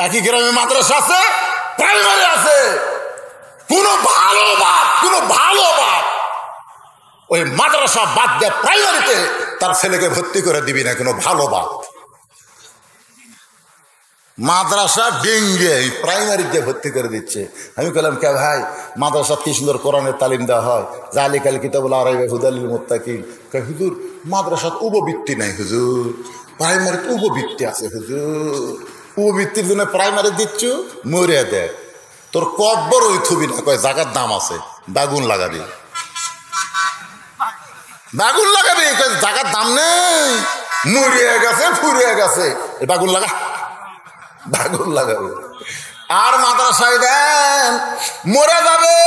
একই গ্রামে মাদ্রাসা আছে, প্রাইমারি আছে। কোনো ভালো বাপ ওই মাদ্রাসা বাদ দিয়ে প্রাইমারিতে তার ছেলেকে ভর্তি করে দিবি না, কোনো ভালো বাপ। মাদ্রাসা ডেঙ্গে প্রাইমারিতে ভর্তি করে দিচ্ছে। আমি বললাম, কে ভাই মাদ্রাসা কি সুন্দর কোরআনের তালিম দেওয়া হয়, জালিকাল কিতাবুল আরাইবা হুদালিল মুত্তাকিন। হুজুর মাদ্রাসাত উপবৃত্তি নাই হুজুর, প্রাইমারিতে উপবৃত্তি আছে হুজুর। উপবৃত্তির জন্য প্রাইমারি দিচ্ছ, মরিয়া দেয় তোর কব্বর ওই থুবি না, কয় জায়গার দাম আছে, বাগুন লাগাবি, বাগুন লাগাবি, জায়গার দাম নেই, মরিয়া গেছে ফুরিয়ে গেছে, বাগুন লাগা, বাগুন লাগাবে। আর মাদ্রাসায় দেন মরে যাবে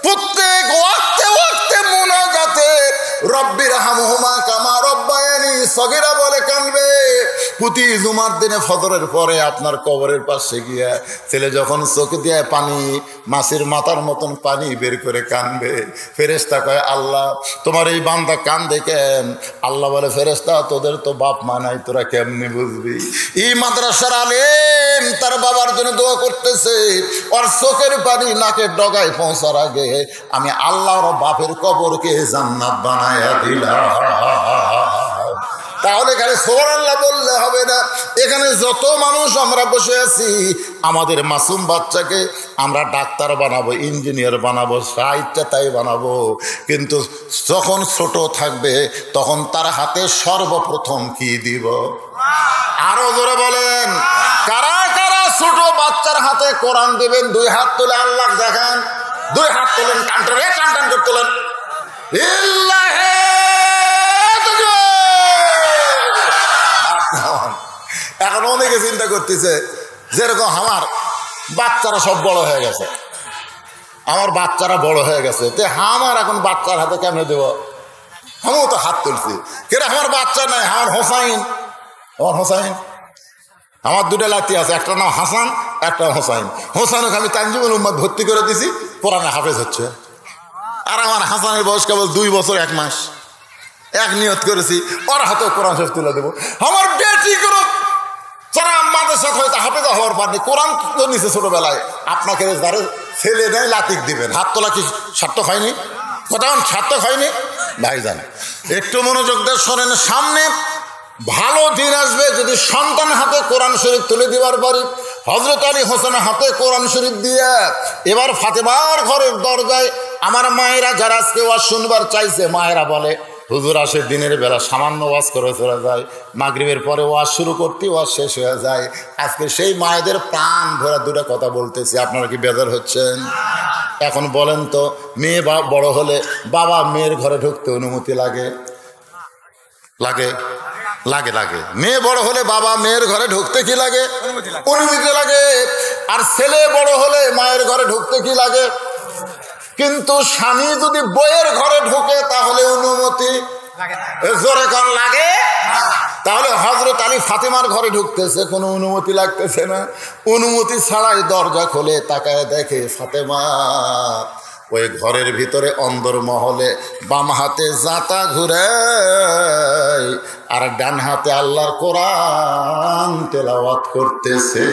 প্রত্যেক ওয়াক্তে ওয়াক্তে মুনাজাতে রব্বির হামহুমা কামা রব্বায়ানি সগীরা বলে কানবে। প্রতি জুমার দিনে ফজরের পরে আপনার কবরের পাশে গিয়া ছেলে যখন চোখ দিয়ে পানি, মাছের মাথার মতন পানি বের করে কানবে, ফেরেশতা কয় আল্লাহ তোমার এই বান্দা কান্দে কেন? আল্লাহ বলে ফেরেশতা তোদের তো বাপ মা নাই, তোরা কেমনে বুঝবি? এই মাদ্রাসার আলেম তার বাবার জন্য দোয়া করতেছে, ওর চোখের পানি নাকের ডগায় পৌঁছার আগে আমি আল্লাহর বাপের কবরকে জান্নাত বানায়া দিলাম। তাহলে এখানে সুবহানাল্লাহ বললে হবে না। এখানে যত মানুষ আমরা বসে আছি, আমাদের মাসুম বাচ্চাকে আমরা ডাক্তার বানাবো, ইঞ্জিনিয়ার বানাবো, সাহিত্যে তাই বানাবো, কিন্তু যখন ছোট থাকবে তখন তার হাতে সর্বপ্রথম কি দিব? আরো জোরে বলেন, কারা কারা ছোট বাচ্চার হাতে কোরআন দিবেন? দুই হাত তুলে আল্লাহ দেখান, দুই হাত তোলেন, টান করে তোলেন। এখন অনেকে চিন্তা করতেছে যেরকম আমার বাচ্চারা সব বড় হয়ে গেছে, আমার বাচ্চারা বড় হয়ে গেছে, তে আমার এখন বাচ্চার হাতে কেমনে দেব? আমিও তো হাত তুলছি, কেন আমার বাচ্চা নাই, আমার হোসাইন, আমার হোসাইন, আমার দুটা লাতি আছে, একটা নাম হাসান, একটা হোসাইন। হোসাইনকে আমি তানজিমুল উম্মাদ ভর্তি করে দিছি, কোরআনে হাফেজ হচ্ছে। আর আমার হাসানের বয়স কেবল 2 বছর 1 মাস। এক নিয়ত করেছি ওর হাতে কোরআন শরীফ তুলে দেবো। আমার বেটি করো যারা আমাদের সাথে হয়তো হাফেজা হওয়ার পারেনি, কোরআন তো নিচে ছোটবেলায়, আপনাকে যারা ছেলে নেয় লাতিক দিবেন। হাত তোলা কি সার্থক হয়নি? কথা সার্থক হয়নি ভাইজান? একটু মনোযোগ দিয়ে শোনেন, সামনে ভালো দিন আসবে যদি সন্তান হাতে কোরআন শরীফ তুলে দেওয়ার পরে হযরত আলী হোসেনের হাতে কোরআন শরীফ দিয়ে এবার ফাতেমার ঘরের দরজায় আমার মায়েরা যারা আজকে ওয়াজ শুনবার চাইছে, মায়েরা বলে হুজুর আসে দিনের বেলা সামান্য ওয়াজ করে চলে যায়, মাগরিবের পরে ওয়াজ শুরু করতে ওয়াজ শেষ হয়ে যায়। আজকে সেই মায়েদের প্রাণ ভরা দুটো কথা বলতেছি, আপনারা কি বেজার হচ্ছেন? এখন বলেন তো, মেয়ে বড় হলে বাবা মেয়ের ঘরে ঢুকতে অনুমতি লাগে? লাগে লাগে লাগে। মেয়ে বড় হলে বাবা মেয়ের ঘরে ঢুকতে কি লাগে? অনুমতি লাগে। আর ছেলে বড় হলে মায়ের ঘরে ঢুকতে কি লাগে? কিন্তু স্বামী যদি বইয়ের ঘরে ঢোকে তাহলে অনুমতি জোরে কোন লাগে? তাহলে হযরত আলী ফাতেমার ঘরে ঢুকতেছে, কোনো অনুমতি লাগতেছে না। অনুমতি ছাড়াই দরজা খোলে, তাকায় দেখে ফাতেমা ওই ঘরের ভিতরে অন্দর মহলে বাম হাতে জাতা ঘুরে আর ডান হাতে আল্লাহর কোরআন তেলাওয়াত করতেছে।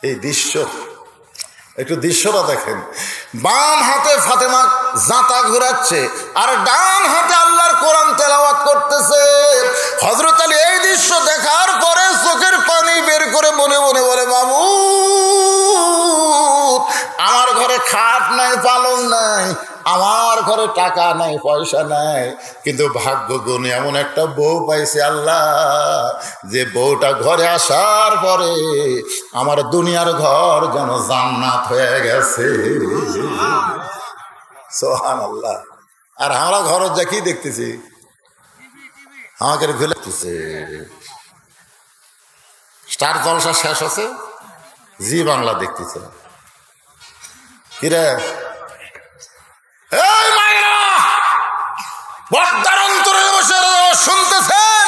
এই দৃশ্য, একটু দৃশ্যটা দেখেন। বাম হাতে ফাতেমা জাঁতা ঘুরাচ্ছে আর ডান হাতে আল্লাহর কোরআন তেলাওয়াত করতেছে। হযরত আলী এই দৃশ্য দেখার পরে চোখের পানি বের করে মনে মনে বলে, বাবু আমার ঘরে খাট নাই, পালং নাই, আমার ঘরে টাকা নাই, পয়সা নাই, কিন্তু ভাগ্য গুণে এমন একটা বউ পাইছে আল্লাহ, যে বউটা ঘরে আসার পরে আমার দুনিয়ার ঘর যেন জান্নাত হয়ে গেছে। সুবহানাল্লাহ। আর আমরা ঘর যা কি দেখতেছি, আমাকে ঘুরতেছে। স্টার জলসা শেষ হচ্ছে, জি বাংলা দেখতেছে। কিরে এই মায়েরা পর্দার অন্তরে বসে শুনতেছেন,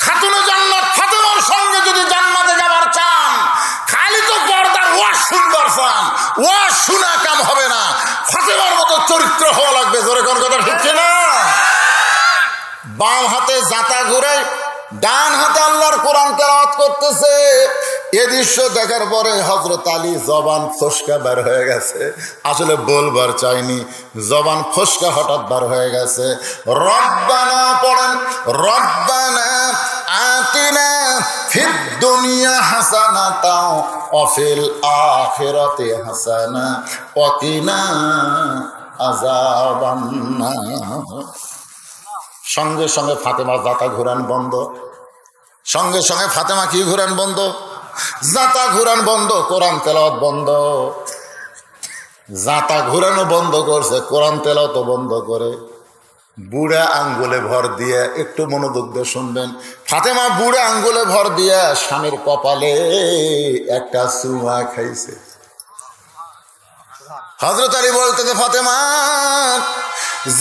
খাতুনে জান্নাত ফাতেমার সঙ্গে যদি জান্নাতে যাবার চান, খালি তো পর্দার ওয়াজ সুন্দর চান, ওয়াজ শোনা কাম হবে না, ফাতেমার মতো চরিত্র হওয়া লাগবে। জোরে কোন কথা ঠিক না? বাম হাতে জাতা ঘুরাই, ডান হাতে আল্লাহর কোরআন তেলাওয়াত করতেছে। এ দৃশ্য দেখার পরে হযরত আলী জবান ফসকা বের হয়ে গেছে, আসলে বলবার চাইনি, জবান ফসকা হঠাৎ বের হয়ে গেছে। রব্বানা পড়েন, রব্বানা আতিনা ফিদ দুনিয়া হাসানাতাও ওয়া ফিল আখিরাতি হাসানা ওয়া কিনা আযাবান নার। সঙ্গে সঙ্গে ফাতেমা জাতা ঘুরান বন্ধ, সঙ্গে সঙ্গে ফাতেমা কি ঘুরান বন্ধ, জাতা ঘুরান বন্ধ, কোরআন তেলাওয়াত বন্ধ। জাতা ঘুরানো বন্ধ করছে, কোরআন তেলাওয়াত বন্ধ করে বুড়া আঙ্গুলে ভর দিয়ে, একটু মনোযোগ দিয়ে শুনবেন, ফাতেমা বুড়া আঙ্গুলে ভর দিয়ে স্বামীর কপালে একটা চুমা খাইছে। হযরত আলী বলতেছে, ফাতেমা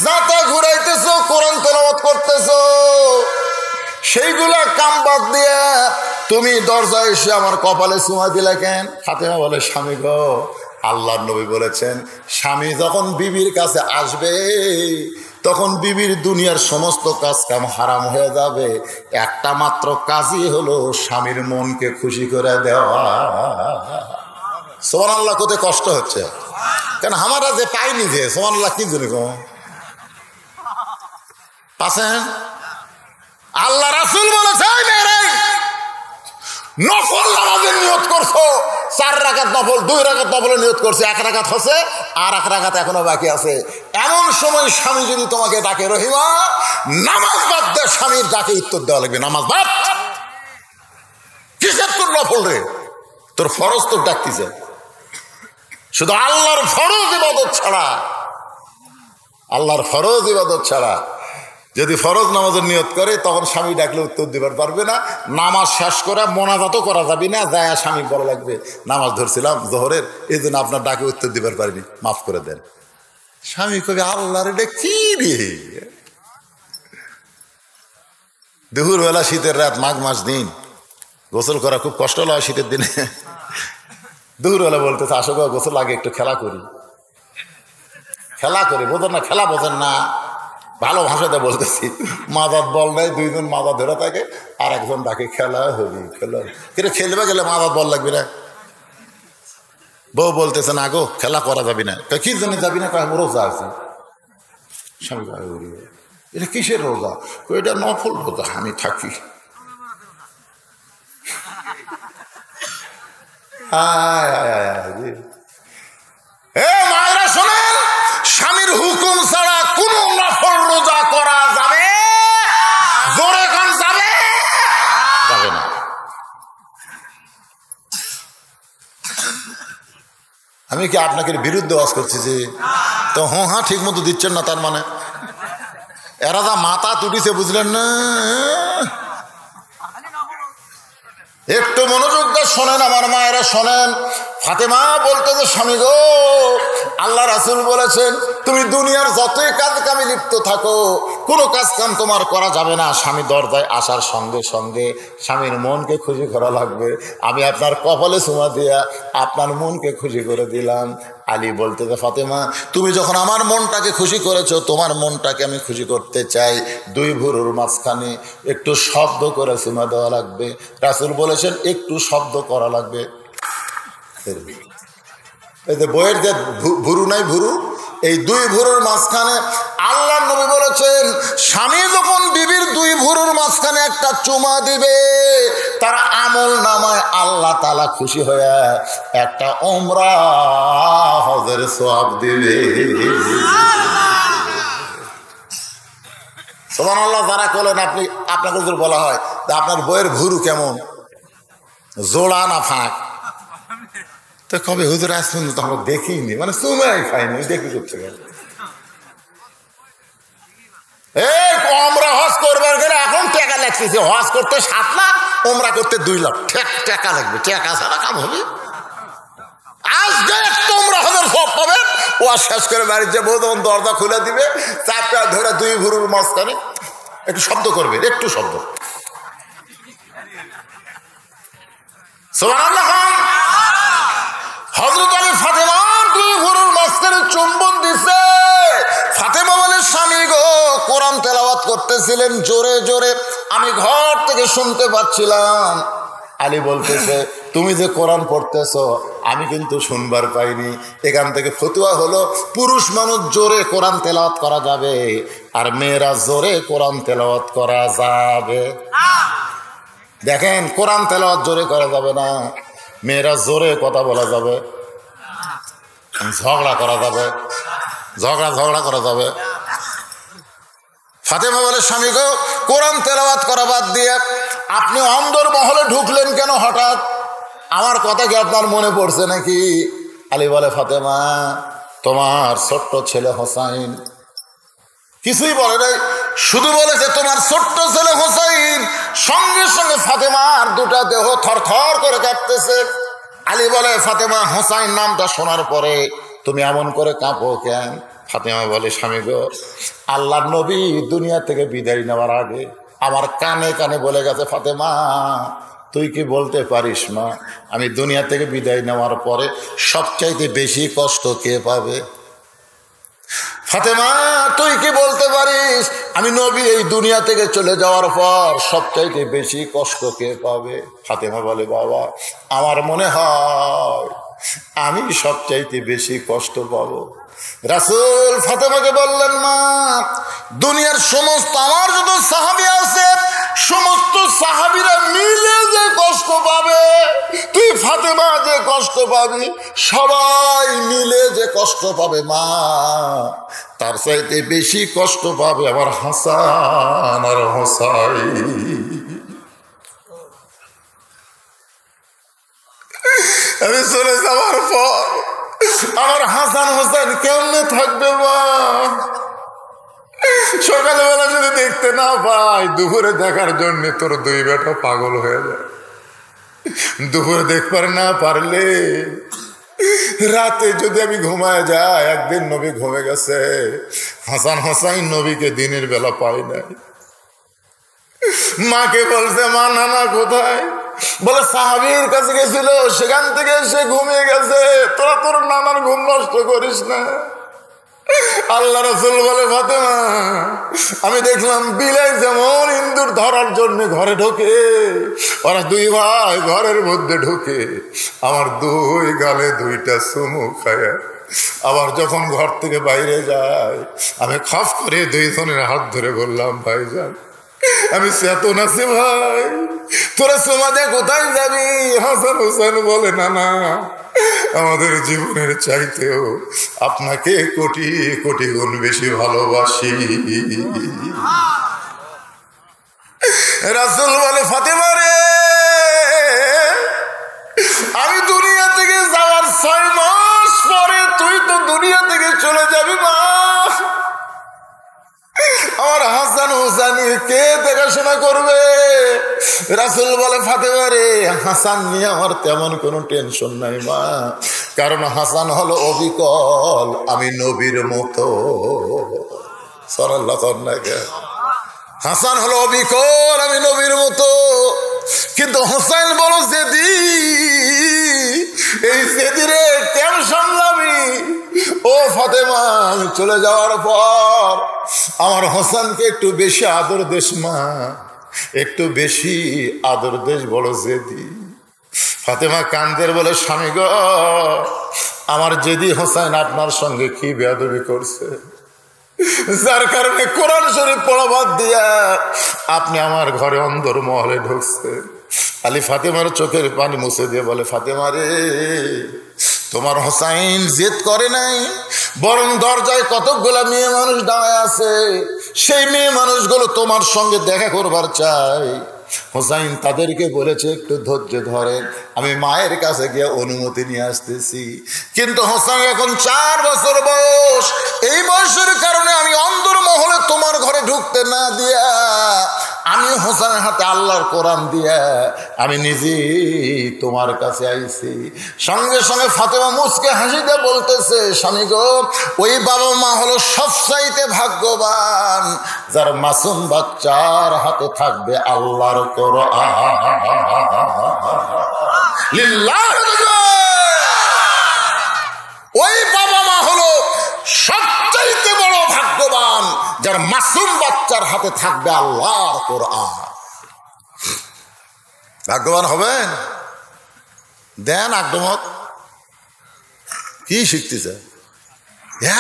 জাতা ঘুরাইতেছো, কোরআন তেলাওয়াত করতেছো, সেইগুলা কাম বাদ দিয়ে তুমি দরজায় এসে আমার কপালে চুমা দিলে কেন? ফাতেমা বলে, স্বামী গো, আল্লাহর নবী বলেছেন স্বামী যখন বিবির কাছে আসবে তখন বিবির দুনিয়ার সমস্ত কাজ কাম হারাম হয়ে যাবে, একটা মাত্র কাজই হলো স্বামীর মনকে খুশি করে দেওয়া। সুবহানাল্লাহ, কত কষ্ট হচ্ছে, কেন আমরা যে পাইনি, যে সুবহানাল্লাহ কি জন্য পাচ্ছেন? আল্লাহ রাসূল বলেছে, নফল নামাজের নিয়ত করছো, 4 রাকাত নফল, 2 রাকাত নফলের নিয়ত করছে, 1 রাকাত হচ্ছে, আর 1 রাকাত এখনো বাকি আছে। এমন সময় স্বামী যদি তোমাকে ডাকে, রহিমা নামাজ বাদ দে, স্বামীর ডাকে উত্তর দেওয়া লাগবে, নামাজ বাদ। কিসের তোর নফল রে? তোর ফরজ তোর ডাকতেছে, শুধু আল্লাহর ফরজ ইবাদত ছাড়া, আল্লাহর ফরজ ইবাদত ছাড়া যদি ফরজ নামাজের নিয়ত করে তখন স্বামী ডাকলে উত্তর দিবার পারবে না। নামাজ শেষ করে মোনাজাতও করা যাবে না, যায় স্বামী বড় লাগবে নামাজ ধরছিলাম জোহরের, এই জন্য আপনার ডাকে উত্তর দিবার পারিনি, মাফ করে দেন। স্বামী কবি আল্লাহর এটা কি রে? দুপুরবেলা শীতের রাত, মাঘ মাস দিন, গোসল করা খুব কষ্ট হয় শীতের দিনে। দুপুরবেলা বলতেছে, আসো গো গোসল আগে একটু খেলা করি, খেলা করি, বোঝেন না? খেলা বোঝেন না, ভালো ভাষাতে বলতেছি। মাদাত বল নাই, 2 জন মাদা ধরে থাকে, আর একজন তাকে খেলা হবি, খেলা কিন্তু খেলবে গেলে মাদাত বল লাগবে না। বউ বলতেছে, না গো খেলা করা যাবি না। কি জন্য যাবি না? রোজা আছে। স্বামী এটা কিসের রোজা? এটা নফল রোজা, আমি থাকি। মায়েরা শোনেন, স্বামীর হুকুম ছাড়া কোন নফল রোজা করা যাবে? জোরে কোন যাবে? যাবে না। আমি কি আপনাকে বিরুদ্ধে ওয়াজ করছি যে? তো হ্যাঁ ঠিক মতো দিচ্ছেন না, তার মানে এরা যা মাথা তুটিছে, বুঝলেন না? একটু মনোযোগ দিয়ে শোনেন আমার মায়েরা, শোনেন। ফাতেমা বলতেছে, স্বামী গো, আল্লাহ রাসূল বলেছেন তুমি দুনিয়ার যতই কাজ কামে লিপ্ত থাকো, কোনো কাজ কাম তোমার করা যাবে না, স্বামী দরজায় আসার সঙ্গে সঙ্গে স্বামীর মনকে খুশি করা লাগবে। আমি আপনার কপালে চুমা দিয়া আপনার মনকে খুশি করে দিলাম। আলী বলতেছে, ফাতেমা তুমি যখন আমার মনটাকে খুশি করেছো, তোমার মনটাকে আমি খুশি করতে চাই, 2 ভুরুর মাঝখানে একটু শব্দ করে চুমা দেওয়া লাগবে। রাসূল বলেছেন একটু শব্দ করা লাগবে। এই যে বইয়ের যে ভুরু নাই, ভুরু, এই 2 ভুরুর মাঝখানে আল্লাহ নবী বলেছেন, স্বামী যখন বিবির 2 ভুরুর মাঝখানে একটা চুমা দিবে, তার আমল নামায় আল্লাহ তাআলা খুশি হয়ে একটা উমরা হজের সওয়াব দিবে। সুবহানাল্লাহ। যারা বলেন আপনি, আপনাকে যদি বলা হয় যে আপনার বইয়ের ভুরু কেমন, জোড়া না ফাঁক, তো কবে হুজুর আসবেন তো আমরা দেখিনি, মানে চুমাই খাইনি, দেখি করতে গেল। এই আমরা হজ করবার গেলে এখন টাকা লাগতেছে, হজ করতে 7 লাখ, ওমরা করতে 2 লাখ, টাকা লাগবে, টাকা ছাড়া কাম হবে? আজকে একটু ওমরা হজের সব পাবে, ও শেষ করে বাড়ির যে বউ তখন দরজা খুলে দিবে, 4টা ধরে 2 ভুরুর মাঝখানে একটু শব্দ করবে, একটু শব্দ। সুবহানাল্লাহ। হযরত আলী ফাতেমার 2 ভুরুর মাঝখানে চুম্বন দিছে। ফাতেমা বলে, স্বামী গো কোরআন তেলাওয়াত করতেছিলেন জোরে জোরে, আমি ঘর থেকে শুনতে পাচ্ছিলাম। আলী বলতেছে, তুমি যে কোরআন পড়তেছ আমি কিন্তু শুনবার পাইনি। এখান থেকে ফতুয়া হলো, পুরুষ মানুষ জোরে কোরআন তেলাওয়াত করা যাবে, আর মেয়েরা জোরে কোরআন তেলাওয়াত করা যাবে। দেখেন, কোরআন তেলাওয়াত জোরে করা যাবে না, মেয়েরা জোরে কথা বলা যাবে, ঝগড়া করা যাবে, ঝগড়া করা যাবে। ফাতেমা বলে, স্বামী গো, কোরআন তেলাওয়াত করা বাদ দিয়ে আপনি অন্দর মহলে ঢুকলেন কেন হঠাৎ? আমার কথা কি আপনার মনে পড়ছে নাকি? আলী বলে, ফাতেমা, তোমার ছোট্ট ছেলে হোসাইন। কিছুই বলে নাই, শুধু বলেছে তোমার ছোট্ট ছেলে হোসাইন। সঙ্গে সঙ্গে ফাতেমার দুটা দেহ থরথর করে কাঁপতেছে। আলী বলে, ফাতেমা, হোসাইন নামটা শোনার পরে তুমি এমন করে কাঁপো কেন? ফাতেমা বলে, স্বামী গো, আল্লাহর নবী দুনিয়া থেকে বিদায় নেওয়ার আগে আমার কানে কানে বলে গেছে, ফাতেমা তুই কি বলতে পারিস মা, আমি দুনিয়া থেকে বিদায় নেওয়ার পরে সবচাইতে বেশি কষ্ট কে পাবে? ফাতেমা তুই কি বলতে পারিস, আমি নবী এই দুনিয়া থেকে চলে যাওয়ার পর সবচাইতে বেশি কষ্ট কে পাবে? ফাতেমা বলে, বাবা, আমার মনে হয় আমি সবচাইতে বেশি কষ্ট পাবো। রাসূল ফাতেমাকে বললেন, মা, দুনিয়ার সমস্ত আমার যত সাহাবী আছে সমস্ত সাহাবীরা মিলে যে কষ্ট পাবে, তুই ফাতেমা যে কষ্ট পাবি, সবাই মিলে যে কষ্ট পাবে মা, তার চাইতে বেশি কষ্ট পাবে আমার হাসান আর হোসাইন। আমি চলে যাওয়ার পর আমার হাসান হোসেন কেমনে থাকবে মা? সকালবেলা যদি দেখতে না পাই, দুপুরে দেখার জন্য তোর দুই বেটা পাগল হয়ে যায়। দুপুরে দেখবার না পারলে রাতে যদি আমি ঘুমায় যাই, একদিন নবী ঘুমে গেছে, হাসান হোসাইন নবীকে দিনের বেলা পাই নাই। মাকে বলছে, মা, নানা কোথায়? বলে সাহাবীর কাছে গেছিল, সেখান থেকে এসে ঘুমিয়ে গেছে, তোরা তোর নানার ঘুম নষ্ট করিস না। আল্লাহ রাসূল বলে, ফাতেমা, আমি দেখলাম বিলাই যেমন ইন্দুর ধরার জন্য ঘরে ঢোকে, ওরা দুই ভাই ঘরের মধ্যে ঢোকে, আমার দুই গালে দুইটা চুমু খায়, আবার যখন ঘর থেকে বাইরে যায় আমি খাস করে দুইজনের হাত ধরে বললাম, ভাইজান আমি চেতন আছি ভাই, তোরা সমাজে কোথায় যাবি? হাসান হোসেন বলে, না না, আমাদের জীবনের চাইতেও আপনাকে কোটি কোটি গুণ বেশি ভালোবাসি। রাসূল বলে, ফাতেমা রে, আমি দুনিয়া থেকে যাওয়ার 6 মাস পরে তুই তো দুনিয়া থেকে চলে যাবি মা, আমার হাসান হোসেন কে দেখাশোনা করবে? রাসূল বলে, ফাতেমা রে, হাসান নিয়ে আমার তেমন কোনো টেনশন নাই মা, কারণ হাসান হলো অবিকল, আমি নবীর মতো। সাল্লাল্লাহু আলাইহি, হাসান হলো অবিকল, আমি নবীর মতো। কিন্তু হোসেন বলো জেদি, এই জেদিরে কেমন সামলাবি? ও ফাতেমা, চলে যাওয়ার পর আমার হোসেনকে একটু বেশি আদর দেশ মা, একটু বেশি আদর দেশ, বড় জেদি। ফাতেমা কান্দের বলে, স্বামী গো, আমার জেদি হোসেন আপনার সঙ্গে কি বেয়াদবি করছে, যার কারণে কোরআন শরীফ পড়া বাদ দিয়া আপনি আমার ঘরে অন্দর মহলে ঢুকছে। আলী ফাতেমার চোখের পানি মুছে দিয়ে বলে, ফাতেমা রে, তোমার হোসাইন জেদ করে নাই, বরং দরজায় কতকগুলা মেয়ে মানুষ দাঁড়ায় আছে, সেই মেয়ে মানুষগুলো তোমার সঙ্গে দেখা করবার চাই। হোসাইন তাদেরকে বলেছে একটু ধৈর্য ধরেন, আমি মায়ের কাছে গিয়ে অনুমতি নিয়ে আসতেছি। কিন্তু হোসাইন এখন 4 বছর বয়স, এই বয়সের কারণে আমি অন্দর মহলে তোমার ঘরে ঢুকতে না দিয়া আমি হোসেনের হাতে আল্লাহর কোরআন দিয়া আমি নিজেই তোমার কাছে আইছি। সঙ্গে সঙ্গে ফাতেমা মুচকে হাসিতে বলতেছে, স্বামী গো, ওই বাবা মা হলো সবচাইতে ভাগ্যবান যার মাসুম বাচ্চার হাতে থাকবে আল্লাহর কোরআন। ওই বাবা মা হলো সবচাইতে বড় ভাগ্যবান যার মাসুম বাচ্চার হাতে থাকবে আল্লাহর কোরআন। ভাগ্যবান হবেন। দেন আগমত কি শিখতেছে?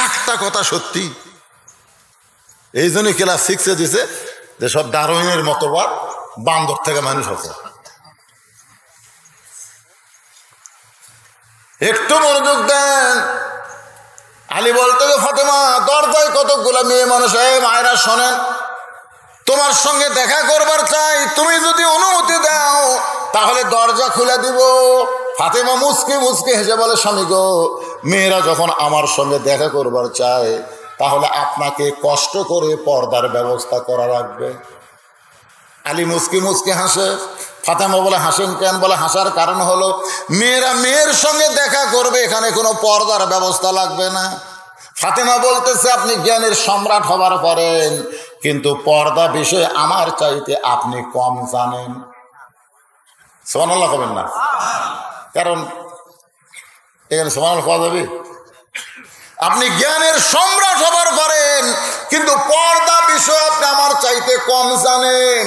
একটা কথা সত্যি, এই জন্যই ক্লাস 6-এ দিছে যে সব ডারউইনের মতবাদ, বান্দর থেকে মানুষ আছে। একটু মনোযোগ দেন। আলী বলতে যে ফাতেমা দরজায় কতগুলা মেয়ে মানুষ, মায়েরা শোনেন, তোমার সঙ্গে দেখা করবার চাই, তুমি যদি অনুমতি দাও তাহলে দরজা খুলে দিব। ফাতেমা মুচকি মুচকি হেসে বলে, স্বামী গো, মেয়েরা যখন আমার সঙ্গে দেখা করবার চায় তাহলে আপনাকে কষ্ট করে পর্দার ব্যবস্থা করা লাগবে। আলী মুচকি মুচকি হাসে। ফাতেমা বলে, হাসেন কেন? বলে, হাসার কারণ হলো মেয়েরা মেয়ের সঙ্গে দেখা করবে, এখানে কোনো পর্দার ব্যবস্থা লাগবে না। ফাতেমা বলতেছে, আপনি জ্ঞানের সম্রাট হবার পরেন, কিন্তু পর্দা বিষয়ে আমার চাইতে আপনি কম জানেন। সুবহানাল্লাহ কবেন না? কারণ এখানে সুবহানাল্লাহ পাওয়া যাবে। আপনি জ্ঞানের সম্রাট হবার পারেন, কিন্তু পর্দা বিষয় আপনি আমার চাইতে কম জানেন।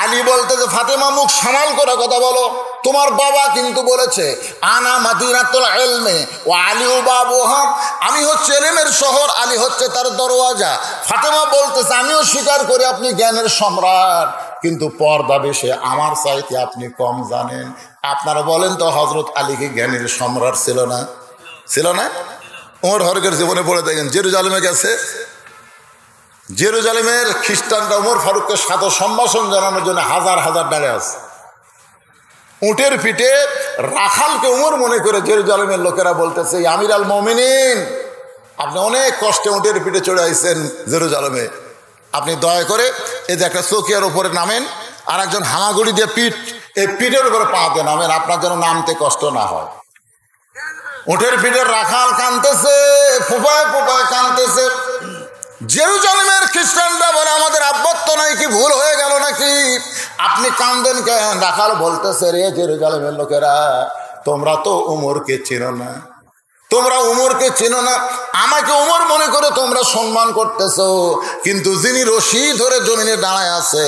আলী বলতে যে ফাতেমা মুখ সামাল করে কথা বলো, তোমার বাবা কিন্তু বলেছে আনা মাদিনাতুল ইলমি ওয়া আলিউ বাবুহা, আমি হচ্ছে ইলমের শহর, আলী হচ্ছে তার দরওয়াজা। ফাতেমা বলতেছে, আমিও স্বীকার করি আপনি জ্ঞানের সম্রাট, কিন্তু পর্দা বিষয়ে আমার চাইতে আপনি কম জানেন। আপনারা বলেন তো, হযরত আলী কি জ্ঞানের সম্রাট ছিল না? ছিল না? ওমর ফারুকের জীবনে পড়ে দেখেন, জেরুজালেমে গেছে, জেরুজালেমের খ্রিস্টানরা ওমর ফারুককে সাদর সম্ভাষণ জানানোর জন্য হাজার হাজার দাঁড়িয়ে আছে। উটের পিঠে রাখালকে ওমর মনে করে জেরুজালেমের লোকেরা বলতেছে, আমির আল মুমিনিন, আপনি অনেক কষ্টে উটের পিঠে চড়ে আইছেন জেরুজালেমে, আপনি দয়া করে এই যে একটা চৌকিয়ার উপরে নামেন, আর একজন হামাগুড়ি দিয়ে এই পিঠের উপরে পা দিয়ে নামেন, আপনার যেন নামতে কষ্ট না হয়। উটের পিঠের রাখাল কাঁদতেছে, ফুপায় ফুপায় কাঁদতেছে। জেরুজালেমের খ্রিস্টানরা বলে, আমাদের আব্বত্ব নাই, কি ভুল হয়ে গেল নাকি? আপনি কান্দেন কেন? রাখাল বলতেছে, রে জেরুজালেমের লোকেরা, তোমরা তো উমরকে চেনো না, তোমরা উমরকে চেনো না, আমাকে উমর মনে করে তোমরা সম্মান করতেছো, কিন্তু যিনি রশি ধরে জমিনে দাঁড়ায় আছে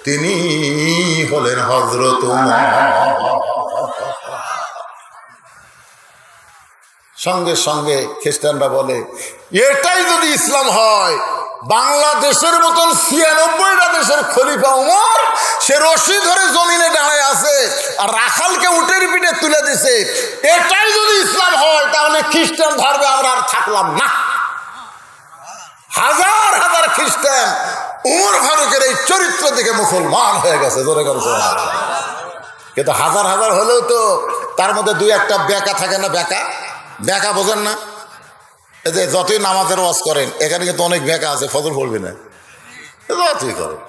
তিনি হলেন হযরত উমর। সঙ্গে সঙ্গে খ্রিস্টানরা বলে, এটাই যদি ইসলাম হয়, বাংলাদেশের মতন ৯৬টা দেশের খলিফা উমর, সে রশি ধরে জমিনে দাঁড়ায় আছে আর রাখালকে উটের পিঠে তুলে দিছে, এটাই যদি ইসলাম হয় তাহলে খ্রিস্টান ধর্মে আমরা আর থাকলাম না। হাজার হাজার খ্রিস্টান উমর ফারুকের এই চরিত্র দেখে মুসলমান হয়ে গেছে। জোরে করে সুবহানাল্লাহ। কিন্তু হাজার হাজার হলেও তো তার মধ্যে দুই একটা বেকা থাকে না? বেকা বোঝেন না? এই যে যতই নামাজের ওয়াজ করেন, এখানে কিন্তু অনেক বেকা আছে, ফজর পড়বি না, যতই করেন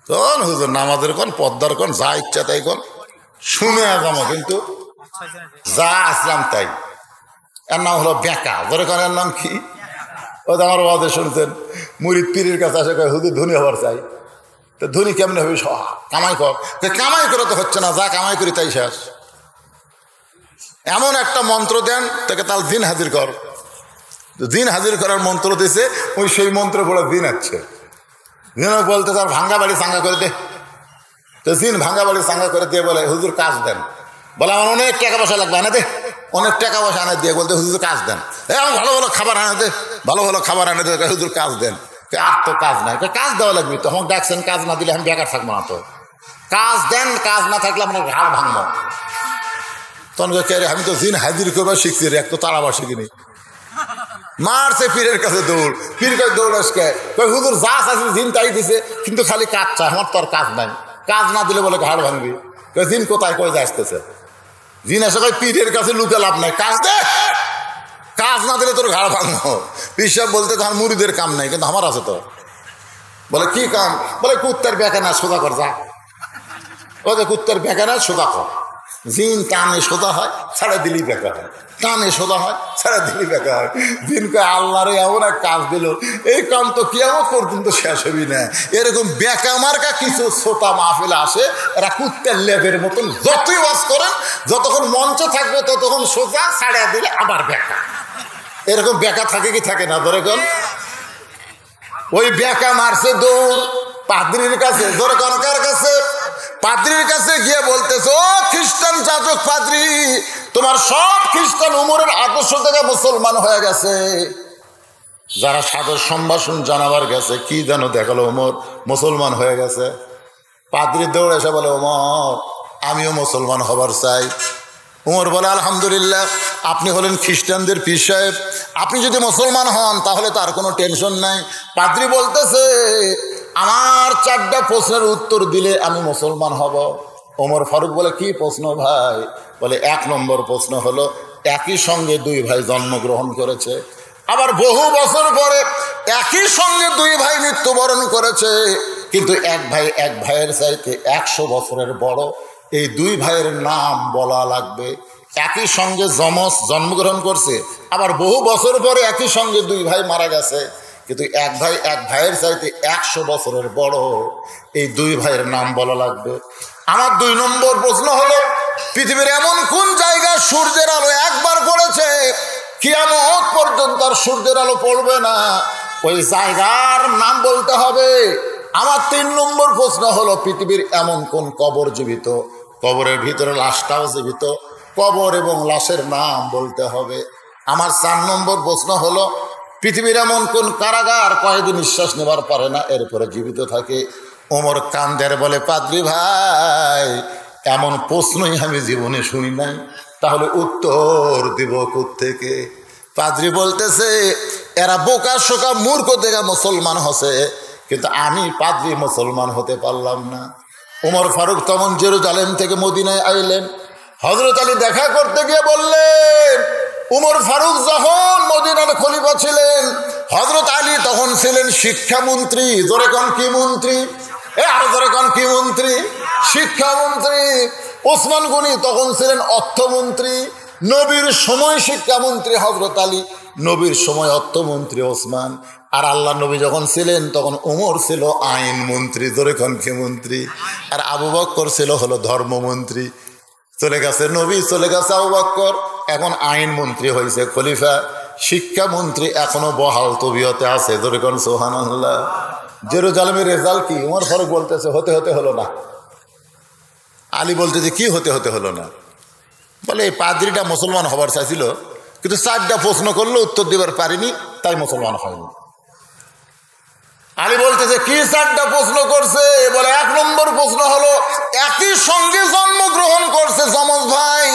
তখন হুজুর নামাজের কোন পদ্মার কোন যা ইচ্ছা তাই কোন শুনে আগাম, কিন্তু যা আসলাম তাই। এর নাম হলো বেকা। ধরে কোন এর নাম কি? ওই আমার ওয়াজে শুনছেন, মুরিদ পীরের কাছে আসে কয়, হুজুর ধনী হবার চাই। তো ধনী কেমনি হবে? কামাই কর। কামাই করে তো হচ্ছে না, যা কামাই করি তাই শেষ। এমন একটা মন্ত্র দেন তাকে, তার দিন হাজির কর। দিন হাজির করার মন্ত্র দিছে, ওই সেই মন্ত্র পড়ে দিন আছে। দিন বলতে তার ভাঙ্গা বাড়ি চাঙ্গা করে দে। তো দিন ভাঙ্গা বাড়ি চাঙ্গা করে দিয়ে বলে, হুজুর কাজ দেন। বলে, আমার অনেক টাকা পয়সা লাগবে, আনে দে। অনেক টাকা পয়সা আনে দিয়ে বলতে, হুজুর কাজ দেন। আমার ভালো ভালো খাবার আনে দে, ভালো ভালো খাবার আনে দে, হুজুর কাজ দেন। আর তো কাজ নাই, কাজ দেওয়া লাগবে। তখন ডাকছেন, কাজ না দিলে আমি বেকার থাকবো না। তো কাজ দেন, কাজ না থাকলে আমার ঘাড় ভাঙবো। তখন আমি তো দিন হাজির করবার শিখছি রে, এক তো তারাবার শিখিনি। মারছে পীরের কাছে দৌড়, পীর কাছে দৌড় আসকে, হুজুর যা আছে দিন তাই দিছে, কিন্তু খালি কাজ চায়, আমার তো আর কাজ নাই। কাজ না দিলে বলে ঘাড় ভাঙবি। দিন কোথায় কয়ে আসতেছে? দিন এসে কয়, পীরের কাছে লুকে লাভ নাই, কাজ দে, কাজ না দিলে তোর ঘাড় ভাঙবো। পীর সাহেব বলতে, আমার মুরিদের কাম নাই, কিন্তু আমার আছে তো। বলে, কি কাম? বলে, কুত্তার বেকা না, সোজা কর যা। ওদের কুত্তার বেকা না, সোজা কর। জিন টানে সোজা হয়, ছাড়া দিলেই বেকা হয়, টানে সোজা হয়, ছাড়া দিলেই বেকা হয়। দিনকে আল্লাহরে এমন এক কাজ দিল, এই কাম তো কিয়ামত পর্যন্ত শেষ হবি না। এরকম বেকা মার্কা কিছু শ্রোতা মাহফিলে আসে, এরা কুত্তার লেবের মতন যতই ওয়াজ করেন, যতক্ষণ মঞ্চে থাকবে ততক্ষণ সোজা, ছাড়া দিলে আবার বেকা। এরকম বেকা থাকে কি থাকে না? ধরে কোন ওই বেকা মারছে দৌড় পাদ্রির কাছে, জোরে কনকার কাছে, পাদ্রির কাছে গিয়ে বলতেছে, ও খ্রিস্টান যাজক পাদ্রি, তোমার সব খ্রিস্টান উমরের আদর্শ থেকে মুসলমান হয়ে গেছে। যারা সাদর সম্ভাষণ জানাবার গেছে, কি যেন দেখালো, ওমর মুসলমান হয়ে গেছে। পাদ্রি দৌড়ে এসে বলে, ওমর আমিও মুসলমান হবার চাই। উমর বলে, আলহামদুলিল্লাহ, আপনি হলেন খ্রিস্টানদের পীর সাহেব, আপনি যদি মুসলমান হন তাহলে তার কোনো টেনশন নাই। পাদ্রি বলতেছে, আমার 4টা প্রশ্নের উত্তর দিলে আমি মুসলমান হব। ওমর ফারুক বলে, কি প্রশ্ন ভাই? বলে, 1 নম্বর প্রশ্ন হলো, একই সঙ্গে 2 ভাই জন্মগ্রহণ করেছে, আবার বহু বছর পরে একই সঙ্গে 2 ভাই মৃত্যুবরণ করেছে, কিন্তু এক ভাইয়ের চাইতে 100 বছরের বড়। এই 2 ভাইয়ের নাম বলা লাগবে। একই সঙ্গে জন্মগ্রহণ করছে, আবার বহু বছর পরে একই সঙ্গে 2 ভাই মারা গেছে, কিন্তু এক ভাইয়ের চাইতে 100 বছরের বড়। এই 2 ভাইয়ের নাম বলা লাগবে। আমার 2 নম্বর প্রশ্ন হলো, পৃথিবীর এমন কোন জায়গায় সূর্যের আলো একবার পড়েছে, কিয়ামত পর্যন্ত আর সূর্যের আলো পড়বে না, ওই জায়গার নাম বলতে হবে। আমার 3 নম্বর প্রশ্ন হলো, পৃথিবীর এমন কোন কবর জীবিত, কবরের ভিতরে লাশটাও জীবিত, কবর এবং লাশের নাম বলতে হবে। আমার 4 নম্বর প্রশ্ন হলো, পৃথিবীর এমন কোন কারাগার কয়েদি নিঃশ্বাস নেবার পারে না, এরপরে জীবিত থাকে। ওমর কান্দের বলে, পাদ্রি ভাই, এমন প্রশ্নই আমি জীবনে শুনি নাই, তাহলে উত্তর দিব কোত্থেকে? পাদ্রি বলতেছে, এরা বোকা শোকা মূর্খ থেকে মুসলমান হসে, কিন্তু আমি পাদ্রি মুসলমান হতে পারলাম না। ওমর ফারুক তখন জেরুজালেম থেকে মদিনায় আইলেন। হযরত আলী দেখা করতে গিয়ে বললেন, উমর ফারুক যখন মদিনার খলিফা ছিলেন, হযরত আলী তখন ছিলেন শিক্ষামন্ত্রী। জোরে কোন কি মন্ত্রী? আরো জোরে কোন কি মন্ত্রী? শিক্ষামন্ত্রী। ওসমান গনি তখন ছিলেন অর্থমন্ত্রী। নবীর সময় শিক্ষামন্ত্রী হযরত আলী, নবীর সময় অর্থমন্ত্রী ওসমান। আর আল্লাহ নবী যখন ছিলেন তখন উমর ছিল আইন মন্ত্রী। জোরে কোন কি মন্ত্রী? আর আবু বকর ছিল হলো ধর্মমন্ত্রী। চলে গেছে নবী, চলে গেছে আবু বকর, এখন আইন মন্ত্রী হয়েছে খলিফা। শিক্ষামন্ত্রী এখনো বহাল তবিয়তে আছে। জোরে কোন সুবহানাল্লাহ। জেরুজালেমের রেজাল্ট কি? উমর ফারুক বলতেছে, হতে হতে হলো না। আলী বলতেছে, কি হতে হতে হলো না? বলে, এই পাদ্রিটা মুসলমান হবার চাইছিল, কিন্তু 4টা প্রশ্ন করলো, উত্তর দিবার পারিনি, তাই মুসলমান হয়নি। আলী বলতেছে, কি 4টা প্রশ্ন করছে? বলে, 1 নম্বর প্রশ্ন হলো, একই সঙ্গে জন্মগ্রহণ করছে যমজ ভাই,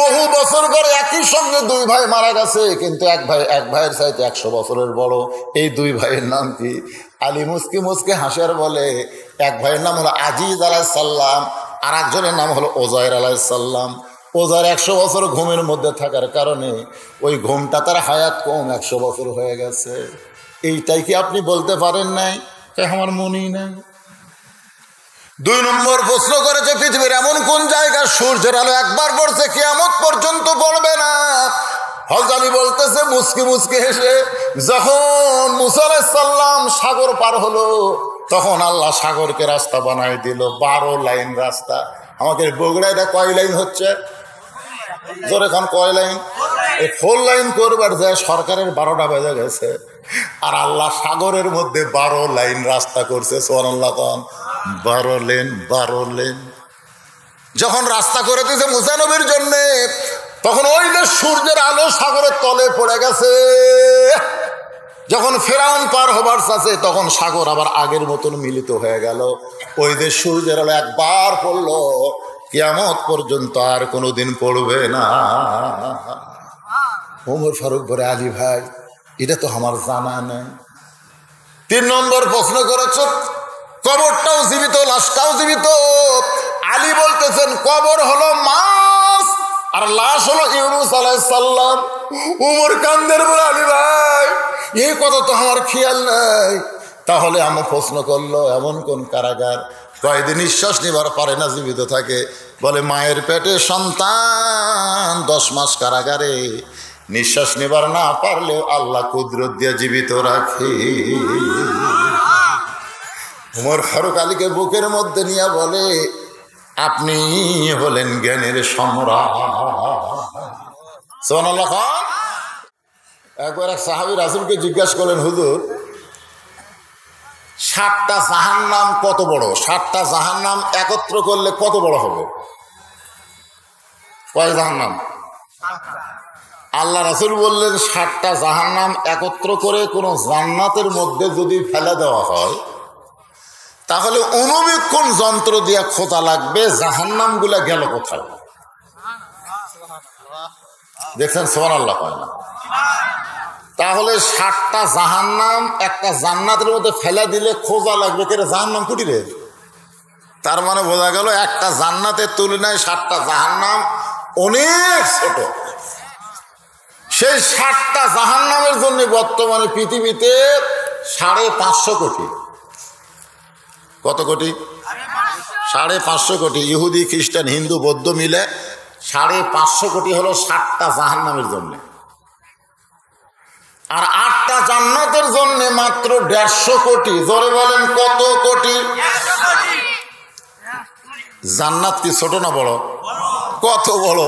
বহু বছর পরে একই সঙ্গে 2 ভাই মারা গেছে, কিন্তু এক ভাইয়ের চাইতে 100 বছরের বড়। এই 2 ভাইয়ের নাম কি? আলী মুসকি মুসকি হাসিয়ার বলে, এক ভাইয়ের নাম হলো আজিজ আলাইহিস সালাম, আর একজনের নাম হলো ওজায়ের আলাইহিস সালাম। ওজার 100 বছর ঘুমের মধ্যে থাকার কারণে ওই ঘুমটা তার হায়াত কম, 100 বছর হয়ে গেছে। এইটাই কি আপনি বলতে পারেন নাই? আমার মনেই নাই। 2 নম্বর প্রশ্ন করেছে, পৃথিবীর এমন কোন জায়গা সূর্যের আলো একবার পড়ছে কিয়ামত পর্যন্ত পড়বে না? হযরত আলী বলতেছে মুসকি মুসকি হেসে, যখন মুসা আলাইহিস সালাম সাগর পার হলো, তখন আল্লাহ সাগরকে রাস্তা বানাই দিল, 12 লাইন রাস্তা। আমাদের বগুড়ায় এটা কয় লাইন হচ্ছে? জোরে খান, কয় লাইন? এই 4 লাইন করবার যায় সরকারের 12টা বেজে গেছে, আর আল্লাহ সাগরের মধ্যে 12 লাইন রাস্তা করছে। সুবহানাল্লাহ। 12 লেন, 12 লেন। যখন রাস্তা করে দিয়েছে মুসা নবীর জন্য, তখন ওই যে সূর্যের আলো সাগরের তলে পড়ে গেছে। যখন ফেরাউন পার হবার চাচ্ছে, তখন সাগর আবার আগের মতন মিলিত হয়ে গেল। ওই যে সূর্যের আলো একবার পড়লো, কিয়ামত পর্যন্ত আর কোনোদিন পড়বে না। ওমর ফারুক বলে, আলী ভাই, এটা তো আমার জানা নেই। 3 নম্বর প্রশ্ন করেছ, কবরটাও জীবিত, লাশটাও জীবিত। আলী বলতেছেন, কবর হলো মাছ আর লাশ হলো ইউনূস আলাইহিস সালাম। উমর কান্দের বলে, আলী ভাই, এই কথা তো আমার খেয়াল নাই। তাহলে আমার প্রশ্ন করলো, এমন কোন কারাগার কয়েদি নিঃশ্বাস নিবার পারে না, জীবিত থাকে? বলে, মায়ের পেটে সন্তান 10 মাস কারাগারে, নিঃশ্বাস নেবার না পারলেও আল্লাহ কুদরত দিয়ে জীবিত রাখে। উমর ফারুক আলীকে বুকের মধ্যে নিয়ে বলে, আপনি হলেন জ্ঞানের সম্রাট। সুবহানাল্লাহ খান। একবার এক সাহাবী রাসূলকে জিজ্ঞাসা করলেন, হুজুর, 7টা জাহান্নাম কত বড়? 7টা জাহান্নাম একত্র করলে কত বড় হবে? কয় জাহান্নাম? আল্লাহ রাসূল বললেন 7টা জাহান্নাম একত্র করে কোন জান্নাতের মধ্যে যদি ফেলে দেওয়া হয় তাহলে অনুবীক্ষণ যন্ত্র দিয়ে খোঁজা লাগবে জাহান্নামগুলা গেল কোথায়। দেখছেন সুবহানাল্লাহ কয় না? তাহলে 7টা জাহান্নাম একটা জান্নাতের মধ্যে ফেলে দিলে খোঁজা লাগবে কেন জাহান্নাম কুটিরে। তার মানে বোঝা গেল একটা জান্নাতের তুলনায় 7টা জাহান্নাম অনেক ছোট। সেই 7টা জাহান্নামের জন্য বর্তমানে পৃথিবীতে 550 কোটি। কত কোটি? 550 কোটি। ইহুদি খ্রিস্টান হিন্দু বৌদ্ধ মিলে 550 কোটি হলো 7টা জাহান্নামের জন্য। আর 8টা জান্নাতের জন্য মাত্র 150 কোটি। জোরে বলেন কত কোটি? জান্নাত কি ছোট না বড়? কত বড়,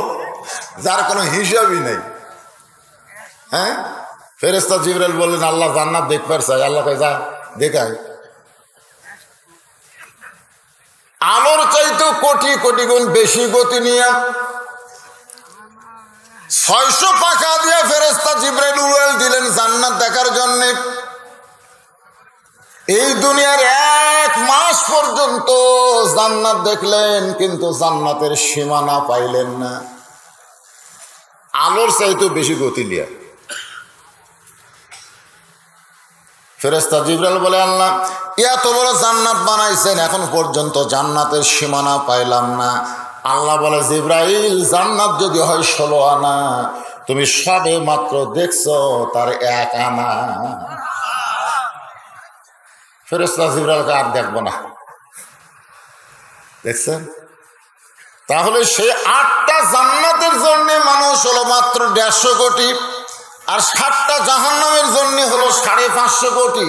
যার কোনো হিসাবই নেই। হ্যাঁ, ফেরেশতা জিবরাইল বললেন আল্লাহ জান্নাত দেখবার চাই। আল্লাহ কয় যা দেখায়। আলোর চাইতে কোটি কোটি গুণ বেশি গতি নিয়ে 600 পাখা দিয়ে ফেরেশতা জিবরাইল উড়াল দিলেন জান্নাত দেখার জন্য। এই দুনিয়ার 1 মাস পর্যন্ত জান্নাত দেখলেন, কিন্তু জান্নাতের সীমানা পাইলেন না। আলোর চাইতে বেশি গতি নিয়ে ফেরেশতা জিবরাইল বলে আল্লাহ এত বড় জান্নাত বানাইছেন, এখন পর্যন্ত জান্নাতের সীমানা পাইলাম না। আল্লাহ বলে জিবরাইল জান্নাত যদি হয় 16 আনা, তুমি সবে মাত্র দেখছো তার 1 আনা। ফেরেশতা জিবরাইলকে আর দেখবো না। দেখছেন? তাহলে সেই 8টা জান্নাতের জন্য মানুষ হলো মাত্র 150 কোটি, আর 7টা জাহান্নামের জন্য হলো 550 কোটি।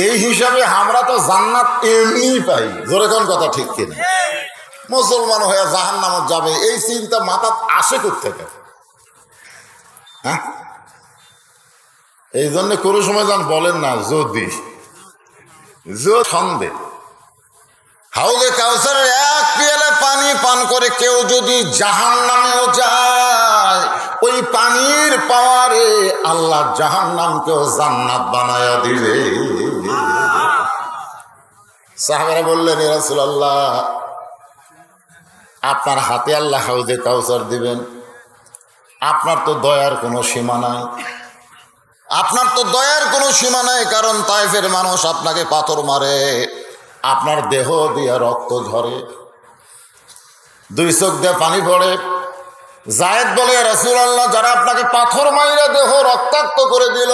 এই হিসাবে আমরা তো জান্নাত এমনি পাই। জোরে কোন কথা ঠিক কিনা? মুসলমান হয়ে জাহান্নামে যাবে এই চিন্তা মাথা আসে কোত্থেকে? হ্যাঁ, এই জন্য কোনো সময় যান বলেন না যদি সন্দেহ। হাউজে কাউসারের 1 পেয়ালা পানি পান করে কেউ যদি জাহান্নামেও যায়, ওই পানির পাওয়ারে আল্লাহ জাহান্নামকেও জান্নাত বানায়া দিবে। সাহাবারা বললেন ইয়া রাসূলুল্লাহ আপনার হাতে আল্লাহ হাউজে কাউসার দিবেন, আপনার তো দয়ার কোনো সীমা নাই। আপনার তো দয়ার কোনো সীমা নাই, কারণ তায়েফের মানুষ আপনাকে পাথর মারে, আপনার দেহ দিয়ে রক্ত ঝরে, 2 চোখ দিয়ে পানি পড়ে। জায়েদ বলে রাসূলুল্লাহ যারা আপনাকে পাথর মাইরা দেহ রক্তাক্ত করে দিল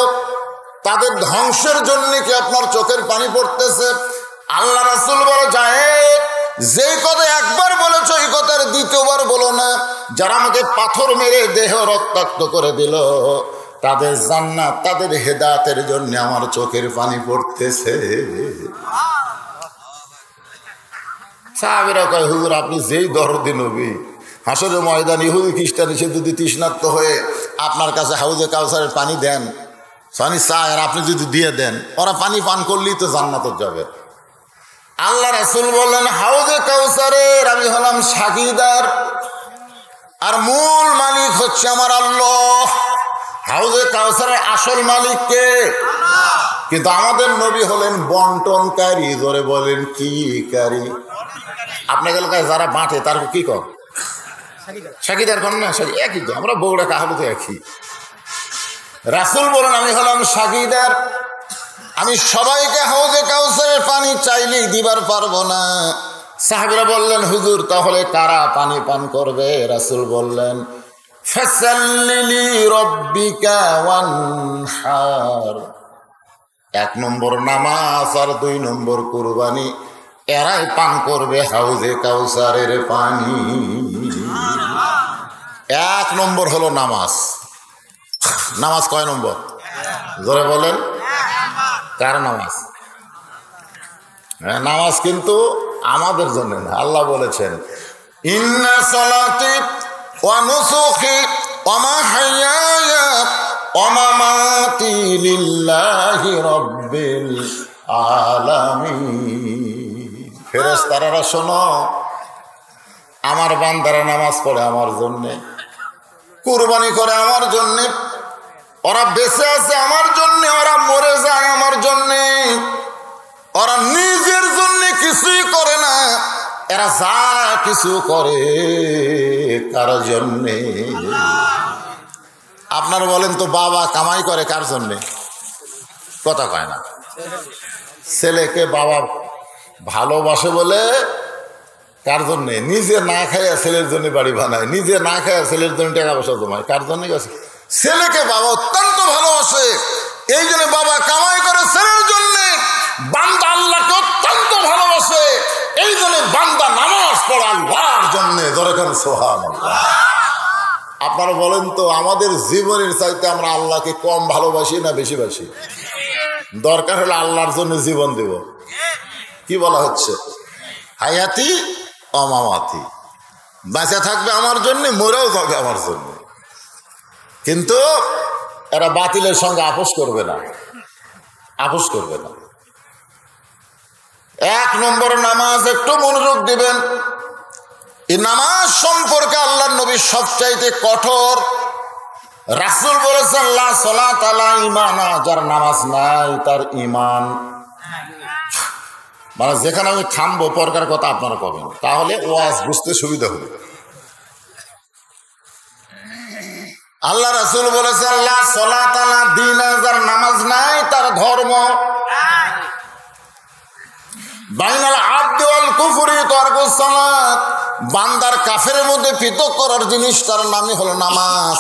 তাদের ধ্বংসের জন্য কি আপনার চোখের পানি পড়তেছে? আল্লাহ রাসূল বলে জায়েদ যেই কথা একবার বলেছ এই কথার দ্বিতীয়বার বলো না। যারা আমাকে পাথর মেরে দেহ রক্তাক্ত করে দিল তাদের জান্নাত তাদের হেদায়েতের জন্য আমার চোখের পানি পড়তেছে। সাহাবীরা কয় হুজুর আপনি যেই দরদি নবী, হাসরের ময়দান ইহুদি খ্রিস্টান এসে যদি তৃষ্ণার্ত হয়ে আপনার কাছে হাউজে কাউসারের পানি দেন, পানি চায়, আর আপনি যদি দিয়ে দেন ওরা পানি পান করলেই তো জান্নাতে যাবে। আল্লাহ রাসূল বললেন হাউজে কাউসারের আমি হলাম সাগীদার, আর মূল মালিক হচ্ছে আমার আল্লাহ। হাউজে কাউসারের আসল মালিক কে? কিন্তু আমাদের নবী হলেন বন্টনকারী। ধরে বলেন কি কারি? আপনার এলাকায় যারা বাঁটে তার কি কর? সাগীদার কর না? একই তো, আমরা বউরা কাহাবো তো একই। রাসূল বলেন আমি হলাম সাগীদার, আমি সবাইকে হাউজে কাউসারের পানি চাইলেই দিবার পারবো না। সাহাবীরা বললেন হুজুর তাহলে কারা পানি পান করবে? রাসূল বললেন ফাসাল্লি রাব্বিকা ওয়ানহার। 1 নম্বর নামাজ আর 2 নম্বর কুরবানি, এরাই পান করবে হাউজে কাউসারের পানি। 1 নম্বর হলো নামাজ। নামাজ কয় নম্বর? জোরে বলেন। কার নামাজ? হ্যাঁ, নামাজ কিন্তু আমাদের জন্য না। আল্লাহ বলেছেন ইন্না সালাতি ওয়া নুসুকি ওয়া মাহইয়ায়া ওয়া মামাতি লিল্লাহি রাব্বিল আলামিন। ফেরেশতারা শোনো, আমার বান্দারা নামাজ পড়ে আমার জন্যে, কুরবানি করে আমার জন্যে, ওরা বেঁচে আছে আমার জন্যে, ওরা মরে যায় আমার জন্যে, ওরা নিজের জন্য কিছুই করে না, এরা যা কিছু করে কার জন্যে। আপনারা বলেন তো, বাবা কামাই করে কার জন্যে? কথা কয় না। ছেলেকে বাবা ভালোবাসে বলে কার জন্যে? নিজে না খাইয়া ছেলের জন্য বাড়ি বানায়, নিজে না খাইয়া ছেলের জন্য টাকা পয়সা জমায়, কার জন্য গেছে? ছেলেকে বাবা অত্যন্ত ভালোবাসে, এই জন্য বাবা কামাই করে ছেলের জন্যে। বান্দা আল্লাহকে অত্যন্ত ভালোবাসে, এই জন্য বান্দা নামাজ পড়ে আল্লাহর জন্যে। দরকার সুবহানাল্লাহ। আপনারা বলেন তো, আমাদের জীবনের চাইতে আমরা আল্লাহকে কম ভালোবাসি না বেশি বাসি? দরকার হলে আল্লাহর জন্য জীবন দেব। কি বলা হচ্ছে? হায়াতি অমামাতি, বাঁচা থাকবে আমার জন্য, মরেও থাকবে আমার জন্য। কিন্তু এরা বাতিলের সঙ্গে আপোষ করবে না, আপোষ করবে না। এক নম্বর নামাজ, একটু মনোযোগ দিবেন। এই নামাজ সম্পর্কে আল্লাহর নবী সবচাইতে কঠোর। রাসূল বলেছেন, লা সালাত আলা ঈমানা, যার নামাজ নাই তার ঈমান। মানে যেখানে আমি থামবো পরকার কথা আপনারা কবেন, তাহলে ওয়াজ বুঝতে সুবিধা হবে। আল্লাহ রাসূল বলেছেন, লা সালাত আলা দীন, যার নামাজ নাই তার ধর্ম। বাইনাল আবদি ওয়াল কুফরি তারকুস সালাত, বান্দার কাফেরের মধ্যে পৃথক করার জিনিস তার নামই হলো নামাজ।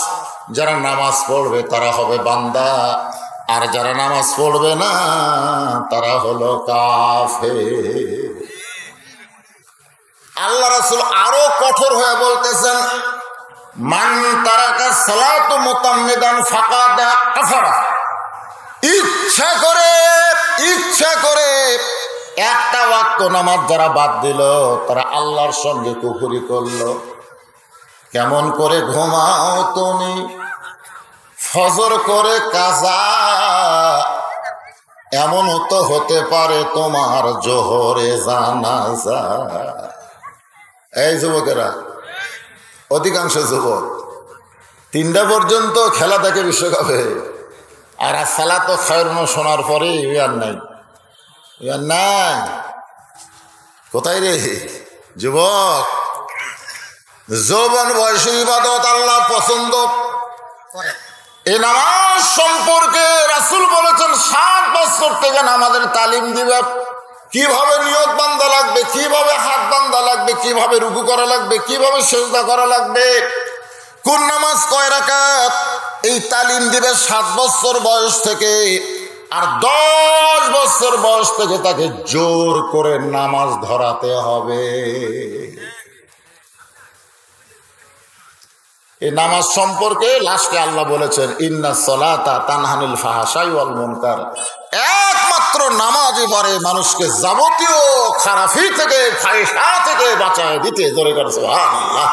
যারা নামাজ পড়বে তারা হবে বান্দা, আর যারা নামাজ পড়বে না তারা হলো কাফের। আল্লাহ রাসূল আরো কঠোর হয়ে বলতেছেন, মান তারাকা সালাতু মুতাম্মিদান ফাকাদ কাফারা, ইচ্ছা করে একটা ওয়াক্ত নামাজ যারা বাদ দিল তারা আল্লাহর সঙ্গে কুফরি করলো। কেমন করে ঘুমাও তুমি, ফজর করে কাজা, এমনও তো হতে পারে তোমার জোহরে জানাজা। এই যুবকেরা, অধিকাংশ যুবক 3টা পর্যন্ত খেলা দেখে বিশ্বকাপে, আর সালাত খায়রুন শোনার পরে ইয়ার নাই, ইয়ার নাই। কোথায় রে যুবক? যৌবন বয়সে ইবাদত আল্লাহ পছন্দ। এই নামাজ সম্পর্কে রাসূল বলেছেন, 7 বছর থেকে নামাজের তালিম দিবে। কিভাবে নিয়ত বান্ধা লাগবে, কিভাবে হাত বান্ধা লাগবে, কিভাবে রুকু করা লাগবে, কিভাবে সিজদা করা লাগবে, কোন নামাজ কয় রাকাত, এই তালিম দিবে 7 বছর বয়স থেকে। আর 10 বছর বয়স থেকে তাকে জোর করে নামাজ ধরাতে হবে। এই নামাজ সম্পর্কে লাস্টে আল্লাহ বলেছেন, ইন্নাস সালাতা তানহানিল ফাহশাই ওয়াল মুনকার, একমাত্র নামাজই পারে মানুষকে যাবতীয় খারাপি থেকে, ফাহিশা থেকে বাঁচায় দিতে। জোরে করে সুবহানাল্লাহ।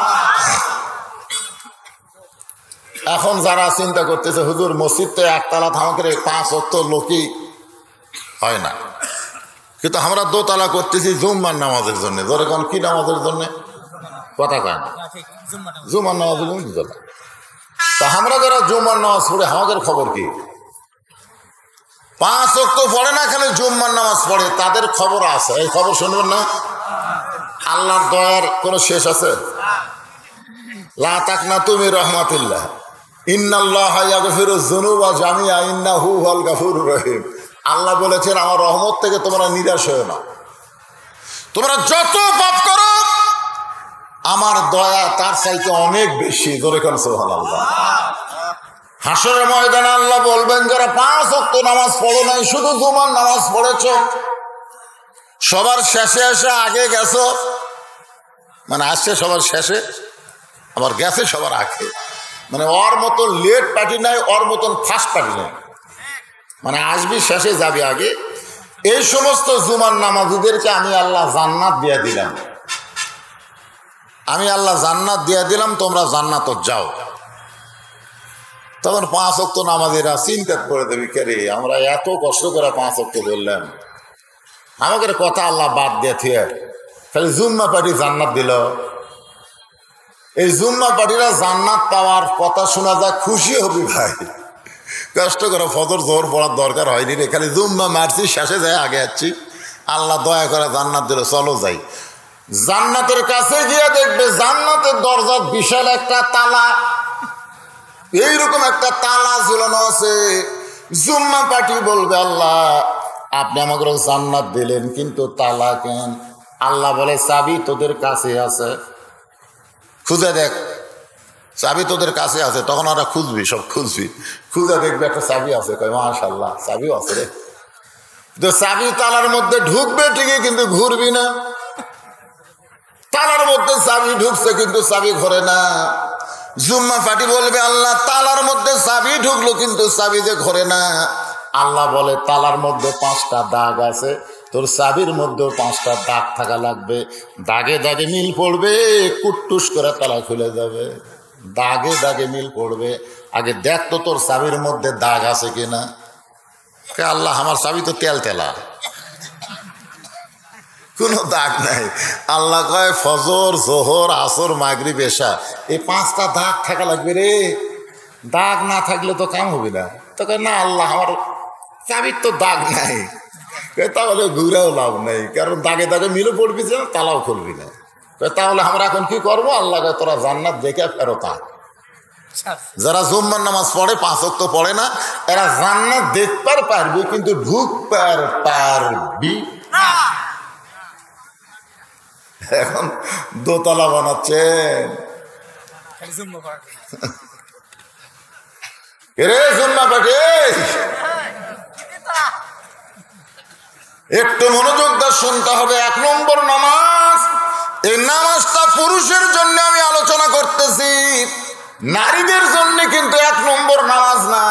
এখন যারা চিন্তা করতেছে, হুজুর মসজিদ তো একতলা থামাকে 5 ওয়াক্ত লোকই হয় না, কিন্তু আমরা দোতলা করতেছি জুম্মার নামাজের জন্য। জোরে কোন কি নামাজের জন্য? কথা কয় না, জুমার নামাজের জন্য দোতলা। তা আমরা যারা জুম্মার নামাজ পড়ে, আমাদের খবর কি? 5 ওয়াক্ত পড়ে না, খালি জুম্মার নামাজ পড়ে, তাদের খবর আছে। এই খবর শুনবেন না? আল্লাহর দয়ার কোনো শেষ আছে? লা তাকনাতু মির রাহমাতিল্লাহ, ইন্নাল্লাহা ইয়াগফিরুয যুনুবা জামিআ ইন্নাহু হুয়াল গাফুরুর রহিম। আল্লাহ বলেছেন, আমার রহমত থেকে তোমরা নিরাশ হয়ো না। তোমরা যত পাপ করো, আমার দয়া তার চাইতে অনেক বেশি। জোরে কোন সুবহানাল্লাহ। হাসরের ময়দানে আল্লাহ বলবেন, যারা 5 ওয়াক্ত নামাজ পড়ো নাই, শুধু জুমার নামাজ পড়েছ, সবার শেষে এসে আগে গেছো, মানে আসছে সবার শেষে, আবার গেছে সবার আগে। মানে ওর মতন লেট পার্টি নাই, ওর মতন ফার্স্ট পার্টি নাই, মানে আসবি শেষে যাবি আগে। এই সমস্ত জুমার নামাজীদেরকে আমি আল্লাহ জান্নাত দিয়ে দিলাম, আমি আল্লাহ জান্নাত দিয়ে দিলাম, তোমরা জান্নাত যাও। তখন 5 ওয়াক্ত নামাজীরা চিন্তা করে দেবে, কে রে আমরা এত কষ্ট করে 5 ওয়াক্ত বললাম, আমাদের কথা আল্লাহ বাদ দিয়ে থিয়ে খালি জুম্মা পার্টি জান্নাত দিল। এই জুম্মা পার্টিরা জান্নাত পাওয়ার কথা শোনা যায়, খুশি হবি ভাই, কষ্ট করে ফজর জোহর পড়ার দরকার হয়নি রে, খালি জুম্মা মারছি, শেষে যায় আগে যাচ্ছি, আল্লাহ দয়া করে জান্নাত দিল, চলো যাই। জান্নাতের কাছে গিয়ে দেখবে জান্নাতের দরজা বিশাল একটা তালা, এইরকম একটা তালা ঝুলানো আছে। জুম্মা পার্টি বলবে আল্লাহ আপনি আমাকে জান্নাত দিলেন কিন্তু তালা কেন? আল্লাহ বলে চাবি তোদের কাছে আছে, খুঁজে দেখ, চাবি তোদের কাছে আছে। তখন ওরা খুঁজবি, সব খুঁজবি, খুঁজে দেখবে একটা চাবি আছে, কয় মাশাআল্লাহ চাবিও আছে রে। তো চাবি তালার মধ্যে ঢুকবে ঠিকই কিন্তু ঘুরবি না, তালার মধ্যে চাবি ঢুকছে কিন্তু চাবি ঘরে না। জুম্মা পার্টি বলবে আল্লাহ তালার মধ্যে চাবি ঢুকলো কিন্তু চাবি যে ঘরে না। আল্লাহ বলে তালার মধ্যে 5টা দাগ আছে, তোর চাবির মধ্যেও 5টা দাগ থাকা লাগবে, দাগে দাগে মিল পড়বে, কুট্টুস করে তালা খুলে যাবে, দাগে দাগে মিল পড়বে। আগে দেখ তো তোর চাবির মধ্যে দাগ আছে কিনা। আল্লাহ আমার চাবি তো তেল তেলা, কোনো দাগ নাই। আল্লাহ কয় ফজর জোহর আসর মাগরিব এশা এই 5টা দাগ থাকা লাগবে রে, দাগ না থাকলে তো কাম হবে না। তো কয় না আল্লাহ আমার চাবির তো দাগ নাই। তাহলে ঘুরেও লাভ নেই, কারণ দাগে দাগে মিলে পড়বি যে তালাও খুলবি না। তাহলে আমরা এখন কি করবো? আল্লাহ কয় তোরা জান্নাত দেখে ফেরত আয়। যারা জুম্মার নামাজ পড়ে 5 ওয়াক্ত পড়ে না, এরা জান্নাত দেখবার পারবি কিন্তু ঢুকবার পারবি না। এখন দোতলা বানাচ্ছেন রে জুম্মা পাঠে, একটু মনোযোগ দিয়ে শুনতে হবে। 1 নম্বর নামাজ, এই নামাজটা পুরুষের জন্য আমি আলোচনা করতেছি, নারীদের জন্য কিন্তু 1 নম্বর নামাজ না।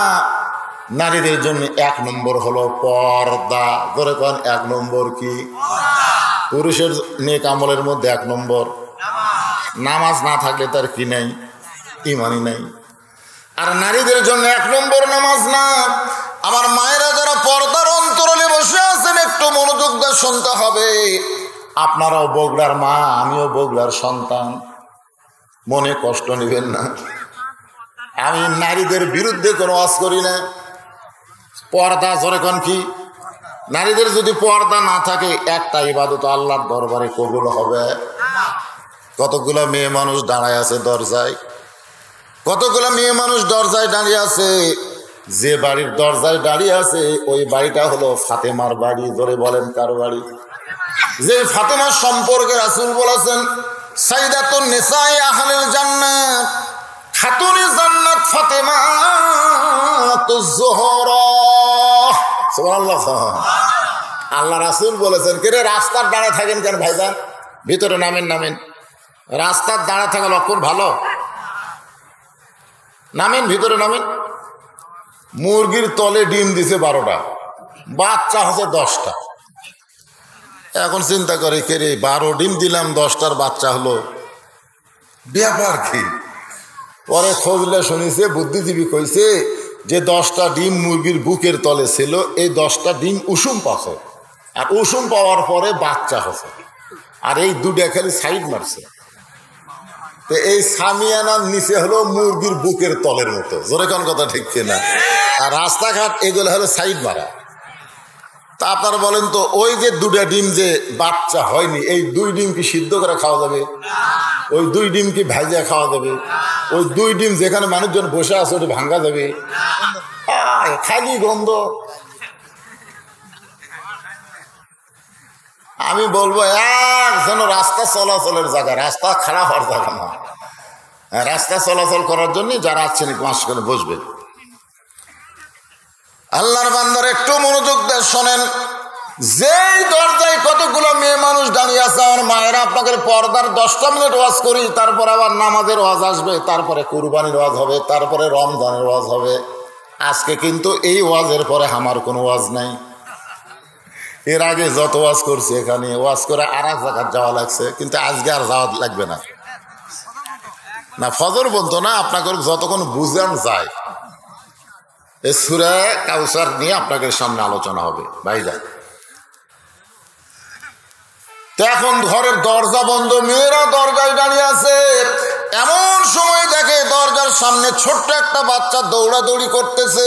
নারীদের জন্য 1 নম্বর হলো পর্দা। ধরে কোন 1 নম্বর কি? পুরুষের নেক আমলের মধ্যে 1 নম্বর নামাজ না থাকলে তার কি নাই? ইমানই নাই। আর নারীদের জন্য 1 নম্বর নামাজ না। আমার মায়েরা যারা পর্দার অন্তরালে বসে আছেন একটু মনোযোগ দিয়ে শুনতে হবে। আপনারাও বগুড়ার মা, আমিও বগুড়ার সন্তান, মনে কষ্ট নেবেন না। আমি নারীদের বিরুদ্ধে কোনো ওয়াজ করি না। পর্দা জোরে কোন কি? নারীদের যদি পর্দা না থাকে একটা ইবাদত আল্লাহর দরবারে কবুল হবে। কতগুলো মেয়ে মানুষ দাঁড়ায় আছে দরজায়, কতগুলো মেয়ে মানুষ দরজায় দাঁড়িয়ে আছে। যে বাড়ির দরজায় দাঁড়িয়ে আছে ওই বাড়িটা হলো ফাতেমার বাড়ি। ধরে বলেন কার বাড়ি? যে ফাতেমার সম্পর্কে রাসূল বলেছেন সাইয়্যিদাতুন নিসায়ে আহলিল জান্নাত, খাতুনে জান্নাত ফাতেমাতুজ যোহরা। সুবহানাল্লাহ। আল্লাহ রাসূল বলেছেন কে রে রাস্তার দাঁড়ায় থাকেন কেন ভাইজান? ভিতরে নামেন, নামেন। রাস্তার দাঁড়ায় থাকা লক্ষণ ভালো? নামেন, ভিতরে নামেন। মুরগির তলে ডিম দিছে 12টা, বাচ্চা হচ্ছে 10টা। এখন চিন্তা করে কে রে 12 ডিম দিলাম 10টার বাচ্চা হলো, ব্যাপার কি? পরে খোঁজলে শুনেছে বুদ্ধিজীবী কইছে যে 10টা ডিম মুরগির বুকের তলে ছিল, এই 10টা ডিম উষুম পাচ্ছে, আর উষুম পাওয়ার পরে বাচ্চা হচ্ছে, আর এই 2টা খালি সাইড মারছে। তো এই সামিয়ানার নিচে হলো মুরগির বুকের তলের মতো। জোরে কোন কথা ঠিক কিনা? আর রাস্তাঘাট এগুলো হলো সাইড মারা। তা আপনারা বলেন তো ওই যে 2টা ডিম যে বাচ্চা হয়নি, এই 2 ডিম কি সিদ্ধ করে খাওয়া যাবে? ওই 2 ডিম কি ভাজা খাওয়া যাবে? ওই 2 ডিম যেখানে মানুষজন বসে আছে ওটা ভাঙ্গা যাবে? খালি গন্ধ। আমি বলবো যেন রাস্তা চলাচলের জায়গা, রাস্তা খারাপ হওয়ার জায়গা না। রাস্তা চলাচল করার জন্য যারা আছেন মাস করে বসবেন। আল্লাহর বান্দার একটু মনোযোগ দিয়ে শোনেন। যেই দরজায় কতগুলো মেয়ে মানুষ দাঁড়িয়ে আছে, আমার মায়েরা আপনাকে পর্দার 10টা মিনিট ওয়াজ করি, তারপর আবার নামাজের ওয়াজ আসবে, তারপরে কুরবানির ওয়াজ হবে, তারপরে রমজানের ওয়াজ হবে। আজকে কিন্তু এই ওয়াজের পরে আমার কোনো ওয়াজ নাই। এর আগে যত ওয়াজ করছি এখানে ওয়াজ করে আর এক জায়গায় যাওয়া লাগছে, কিন্তু আজকে আর যাওয়া লাগবে না। না ফজর বলতো না, আপনাকে যতক্ষণ বুঝান যায় এই সূরা কাউসার নিয়ে আপনাদের সামনে আলোচনা হবে। ভাইজান তো এখন ঘরের দরজা বন্ধ, মেয়েরা দরজায় দাঁড়িয়ে আছে। এমন সময় দেখে দরজার সামনে ছোট্ট একটা বাচ্চা দৌড়াদৌড়ি করতেছে।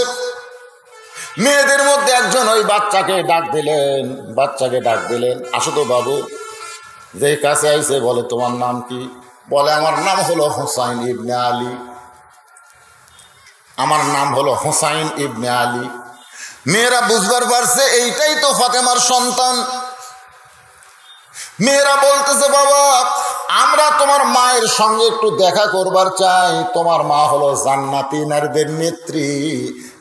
মেয়েদের মধ্যে একজন ওই বাচ্চাকে ডাক দিলেন, আসো তো বাবু। যে কাছে আইছে বলে, তোমার নাম কি? বলে, আমার নাম হলো হুসাইন ইবনে আলী। আমার নাম হলো হুসাইন ইবনে আলী। মেয়েরা বুঝবার পারছে এইটাই তো ফাতেমার সন্তান। মেয়েরা বলতেছে, বাবা আমরা তোমার মায়ের সঙ্গে একটু দেখা করবার চাই। তোমার মা হলো জান্নাতি নারীদের নেত্রী,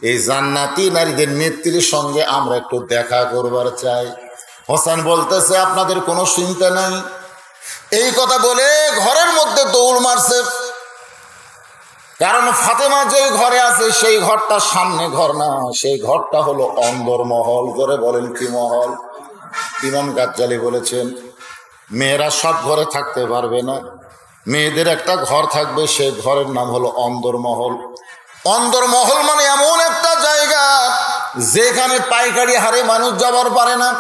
এই জান্নাতি নারীদের নেত্রীর সঙ্গে আমরা একটু দেখা করবার চাই। হোসেন বলতেছে, আপনাদের কোনো চিন্তা নেই। এই কথা বলে ঘরের মধ্যে দৌড় মারছে। কারণ ফাতেমা যে ঘরে আছে সেই ঘরটা সামনে ঘর না, সেই ঘরটা হলো অন্দরমহল। করে বলেন কি মহল? ইমাম গাজ্জালি বলেছেন, মেয়েরা সব ঘরে থাকতে পারবে না, মেয়েদের একটা ঘর থাকবে, সেই ঘরের নাম হলো অন্দরমহল। অন্দরমহল মানে এমন একটা জায়গা যেখানে পাইকারি হারে মানুষ যাবার পারে না।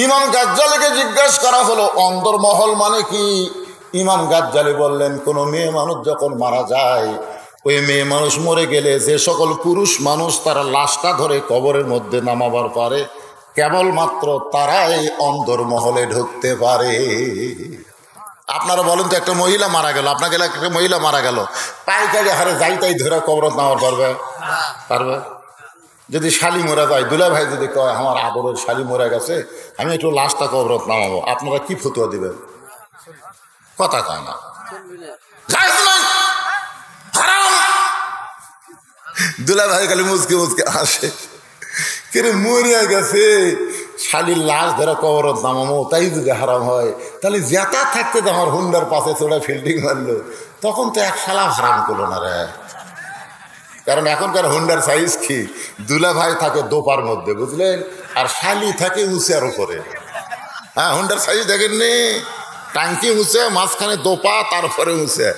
ইমাম গাজ্জালিকে জিজ্ঞাসা করা হলো, অন্দরমহল মানে কি? ইমাম গাজ্জালি বললেন, কোনো মেয়ে মানুষ যখন মারা যায়, ওই মেয়ে মানুষ মরে গেলে যে সকল পুরুষ মানুষ তারা লাশটা ধরে কবরের মধ্যে নামাবার পারে, কেবলমাত্র তারাই অন্দরমহলে ঢুকতে পারে। আপনারা বলেন তো, একটা মহিলা মারা গেল, আপনাকে একটা মহিলা মারা গেল, পাইকারি হারে যাইতাই ধরে কবরত নামার পারবে? যদি শালি মরা যায়, দুলা ভাই যদি কয় আমার আদরের শালি মরে গেছে, আমি একটু লাশটা কবরত নামাবো, আপনারা কি ফতুয়া দিবেন? কথা কয় না, দুলা ভাই খালি মুচকে আসে, কেরে মরিয়া গেছে, শালির লাশ ধরে কবরত নামাবো, তাই যদি হারাম হয়, তাহলে জেতা থাকতে তো আমার হুন্ডার পাশে চড়া ফিল্ডিং মারলো, তখন তো এক শালা হারাম করলো না রে। কারণ এখনকার হুন্ডার সাইজ কি, দুলা ভাই থাকে দোপার মধ্যে, বুঝলেন, আর শালি থাকে উঁচার উপরে। হ্যাঁ, হুন্ডার সাইজ দেখেননি? টাঙ্কি উঁচে, মাঝখানে দোপা, তারপরে উঁচে।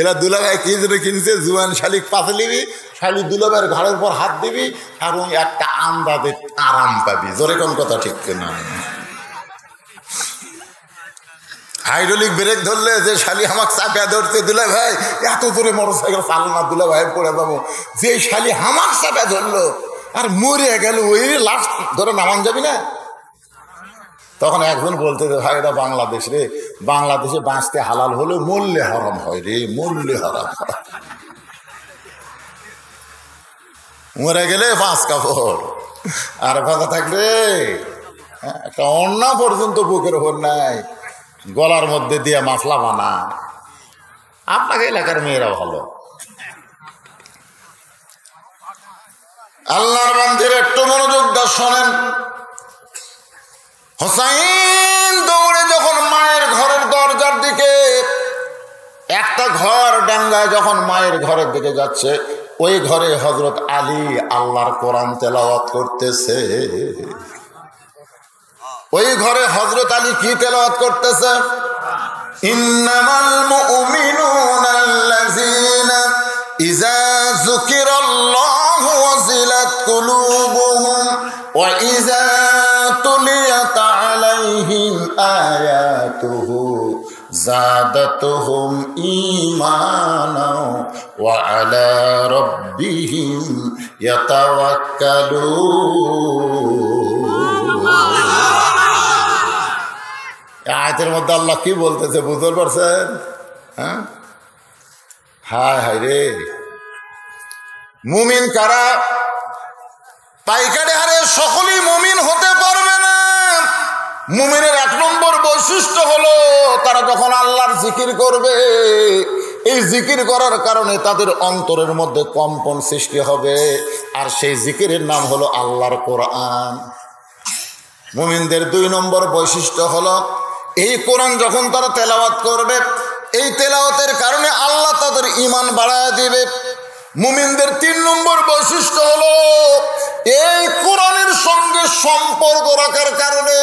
এরা দুলা ভাই কি জন্য কিনছে? জুয়ান শালিক পাশে নিবি, শালি দুলা ভাইয়ের ঘাড়ের উপর হাত দিবি, আর ওই একটা আন্দাজে আরাম পাবি। জোরে কোন কথা ঠিক কিনা? হাইড্রোলিক ব্রেক ধরলে যে শালি আমাকে চাপা ধরছে, দুলা ভাই এত দূরে মোটর সাইকেল চালো না, দুলা ভাই পড়ে যাবো। যে শালি আমাকে চাপা ধরলো আর মরে গেল, ওই লাস্ট ধরে নামান যাবি না? তখন একজন বলতে, ভাই এটা বাংলাদেশ রে, বাংলাদেশে বাঁচতে হালাল হলে মরলে হারাম হয় রে, মরলে হারাম হয়, মরে গেলে 5 কাপড়, আর কথা থাকলে একটা অন্না পর্যন্ত বুকের ওপর নাই, গলার মধ্যে দিয়ে মাফলা বানা। আপনাকে এলাকার মেয়েরা ভালো। আল্লাহর বান্দার একটু মনোযোগ দিয়ে শোনেন। হোসাইন দৌড়ে যখন মায়ের ঘরের দরজার দিকে, একটা ঘর ডাঙ্গায় যখন মায়ের ঘরের দিকে যাচ্ছে, ওই ঘরে হযরত আলী আল্লাহর কোরআন তেলাওয়াত করতেছে। ওই ঘরে হযরত আলী কি তেলাওয়াত করতেছে? ইন্নামাল মুমিনুনা আল্লাযীনা ইযা যুকিরাল্লাহু ওয়াজিলাত কুলুবুহুম ওয়া ইযা তুলিয়াত আলাইহিম আয়াতুহু যাদাতুহুম ঈমানা ওয়া আলা রাব্বিহিম ইয়াতাওয়াক্কালুন। আয়াতের মধ্যে আল্লাহ কি বলতেছে বুঝতে পারছেন? হ্যাঁ, হায় হায় রে, মুমিন কারা? পাইকারি হারে সকলেই মুমিন হতে পারবে না। মুমিনের 1 নম্বর বৈশিষ্ট্য হলো তারা যখন আল্লাহর জিকির করবে, এই জিকির করার কারণে তাদের অন্তরের মধ্যে কম্পন সৃষ্টি হবে, আর সেই জিকিরের নাম হলো আল্লাহর কোরআন। মুমিনদের 2 নম্বর বৈশিষ্ট্য হলো এই কোরআন যখন তারা তেলাওয়াত করবে, এই তেলাওয়াতের কারণে আল্লাহ তাদের ঈমান বাড়ায় দিবে। মুমিনদের 3 নম্বর বৈশিষ্ট্য হলো এই কোরআনের সঙ্গে সম্পর্ক রাখার কারণে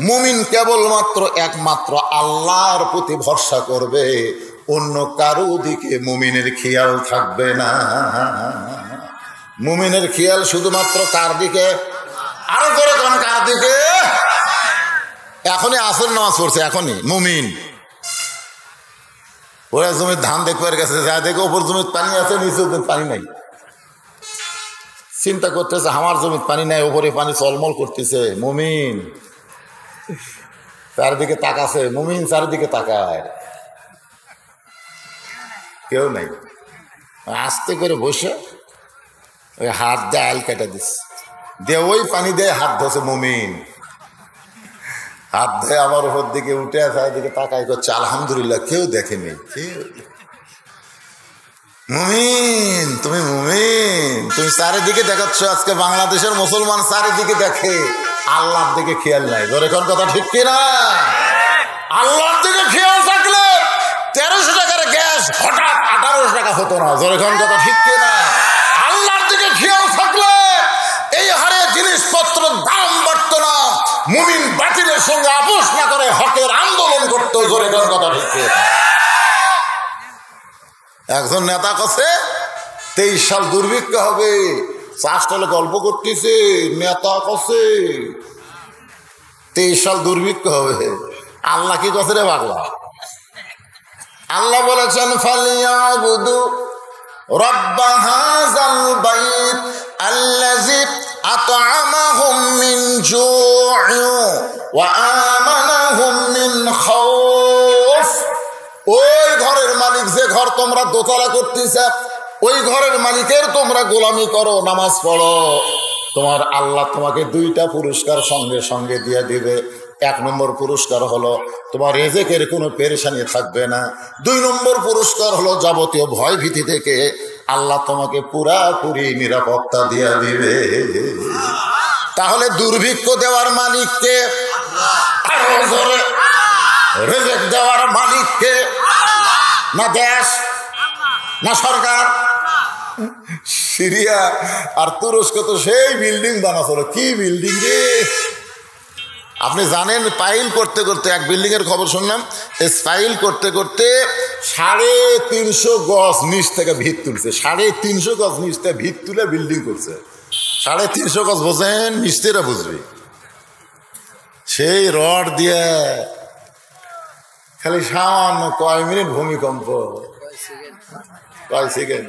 মুমিন কেবলমাত্র একমাত্র আল্লাহর প্রতি ভরসা করবে, অন্য কারো দিকে মুমিনের খেয়াল থাকবে না। মুমিনের খেয়াল শুধুমাত্র কার দিকে? আরো করে কোন কার দিকে? এখনই আসর নামাজ পড়ছে, এখনই মুমিন। ওরা জমির ধান দেখবার গেছে, যা দেখে ওপর জমির পানি আছে, নিচে পানি নাই। চিন্তা করতেছে আমার জমির পানি নাই, ওপরে পানি চলমল করতেছে। মুমিন চারিদিকে তাকাছে, মুমিন চারিদিকে তাকায়, কেউ নাই। আস্তে করে বসে ওই হাত দিয়ে আল কেটে দিস দিয়ে ওই পানি দিয়ে হাত ধোছে। মুমিন হাত ধুয়ে আমার উপর দিকে উঠে চারিদিকে তাকাই করছে, আলহামদুলিল্লাহ কেউ দেখেনি। মুমিন তুমি, মুমিন তুমি চারিদিকে দেখাচ্ছ। আজকে বাংলাদেশের মুসলমান চারিদিকে দেখে, আল্লাহর দিকে খেয়াল নাই। ধরে কোন কথা ঠিক কিনা? আল্লাহর দিকে খেয়াল থাকলে 1300 টাকার গ্যাস হঠাৎ 1800 টাকা হতো না। ধরে কোন কথা ঠিক কিনা? আল্লাহর দিকে খেয়াল থাকলে এই হারে জিনিসপত্র দাম বাড়ত না। মুমিন বাতিলের সঙ্গে আপোষ না করে হকের আন্দোলন করতো। জোরে কোন কথা ঠিক কিনা? একজন নেতা কাছে 23 সাল দুর্ভিক্ষ হবে, চাষটালে গল্প করতেছে। নেতা কাছে 23 সাল দুর্ভিক্ষ হবে। আল্লাহ কি কাছে রে পাগলা? আল্লাহ বলেছেন ফালিয়াবুদু রব্ব হাযাল বাইত আল্লাযী আত'আমাহুম মিন জু'ইন ওয়া আমানাহুম মিন খাউফ। ওই ঘরের মালিক, যে ঘর তোমরা দোতলা করতেছ, ওই ঘরের মালিকের তোমরা গোলামি করো, নামাজ পড়ো, তোমার আল্লাহ তোমাকে 2টা পুরস্কার সঙ্গে সঙ্গে দিয়ে দিবে। 1 নম্বর পুরস্কার হলো তোমার রিজিকের কোনো পেরেশানি থাকবে না। 2 নম্বর পুরস্কার হলো যাবতীয় ভয় ভীতি থেকে আল্লাহ তোমাকে পুরাপুরি নিরাপত্তা দিয়ে দিবে। তাহলে দুর্ভিক্ষ দেওয়ার মালিককে, আরো জোরে, রিজিক দেওয়ার মালিককে, না দেশ না সরকার? সিরিয়া আর তুরস্ক তো সেই বিল্ডিং বানাচ্ছিল। কি বিল্ডিং রে! আপনি জানেন, পাইল করতে করতে, এক বিল্ডিং এর খবর শুনলাম, পাইল করতে করতে 350 গজ নিচ থেকে ভিত তুলছে। 350 গজ নিচ থেকে ভিত তুলে বিল্ডিং করছে। 350 গজ বোঝেন, মিস্ত্রিরা বুঝবে। সেই রড দিয়ে খালি সামান্য কয় মিনিট ভূমিকম্প, কয় সেকেন্ড,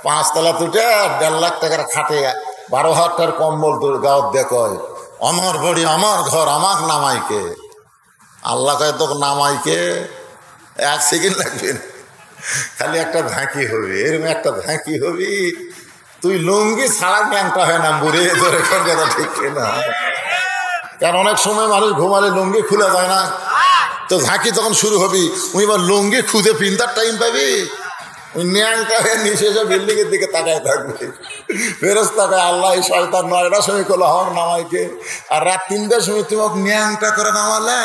5 তলা তুটে 1.5 লাখ টাকার খাটে 12,000 টাকার কম্বল গাঁত দেখয়, আমার বাড়ি আমার ঘর আমাক নামাইকে। আল্লাহ কয় তো নামাইকে 1 সেকেন্ড লাগবে না, খালি একটা ঝাঁকি হবে। এরকম একটা ঝাঁকি হবি, তুই লুঙ্গি ছাড়া ন্যাংটা হয় না বুড়ে। ধরে কথা ঠিক না? কারণ অনেক সময় মানুষ ঘুমালে লুঙ্গি খুলে যায় না, তো ঝাঁকি তখন শুরু হবি। ওই এবার লুঙ্গি খুঁজে পিন্তার টাইম পাবি, ওই ন্যাংটা হয়ে নিচে এসে বিল্ডিং এর দিকে তাকায় থাকবে। ফেরত তাকায়, আল্লাহ এই শয়তান 9টার সময় করলো আমার নামাইকে, আর রাত 3টার সময় তুমি ন্যাংটা করে নামালে।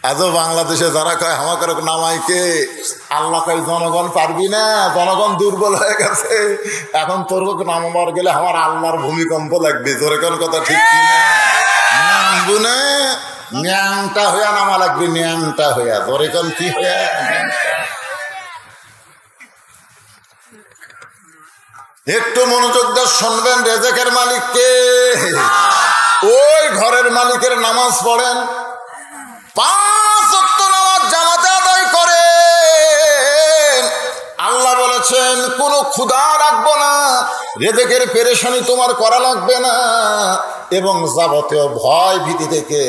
আজও বাংলাদেশে যারা কয় আমাকে নামাইকে, আল্লাহ কয় জনগণ পারবি না, জনগণ দুর্বল হয়ে গেছে। এখন তোর নামাবার গেলে আমার আল্লাহর ভূমিকম্প লাগবে। জোরে কোন কথা ঠিক কিনা? নামবো না, ন্যাংটা হইয়া নামা লাগবে, ন্যাংটা হইয়া। জোরে কোন কি হইয়া? একটু মনোযোগ দিয়ে শুনবেন, রেজেকের মালিককে। ওই ঘরের মালিকের নামাজ পড়েন, 5 ওয়াক্ত নামাজ জামাতে আদায় করেন। আল্লাহ বলেছেন কোনো ক্ষুধা রাখবো না, রেজেকের পেরেশানি তোমার করা লাগবে না, এবং যাবতীয় ভয় ভীতি থেকে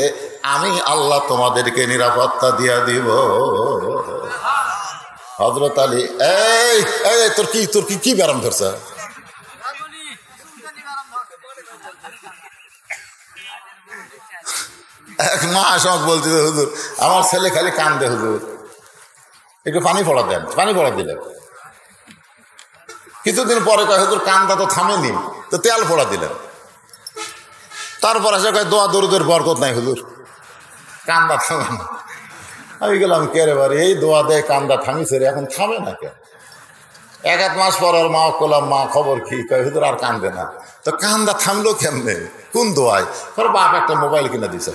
আমি আল্লাহ তোমাদেরকে নিরাপত্তা দিয়া দিব। হযরত আলী, এই তোর কি ব্যারাম ধরছে? এক মাস আমাকে বলতেছে, হুজুর আমার ছেলে খালি কান্দে, হুজুর একটু পানি পড়া দেন। পানি পড়া দিলেন, কিছুদিন পরে কয় হুজুর কান্দা তো থামেনি, তো তেল পড়া দিলেন। তারপর এসে কয় দোয়া দরুদের বরকত নাই হুজুর, কান্দা থামে না। আমি গেলাম, কে রে বাড়ি, এই দোয়া দেয় কান্দা থামিছে রে, এখন থামে না কে? 1-1 মাস পর ওর মা করলাম, মা খবর কি? কয় হুজুর আর কান্দে না। তো কান্দা থামলো কেমনে, কোন দোয়ায়? তোর বাপ একটা মোবাইল কিনে দিছে,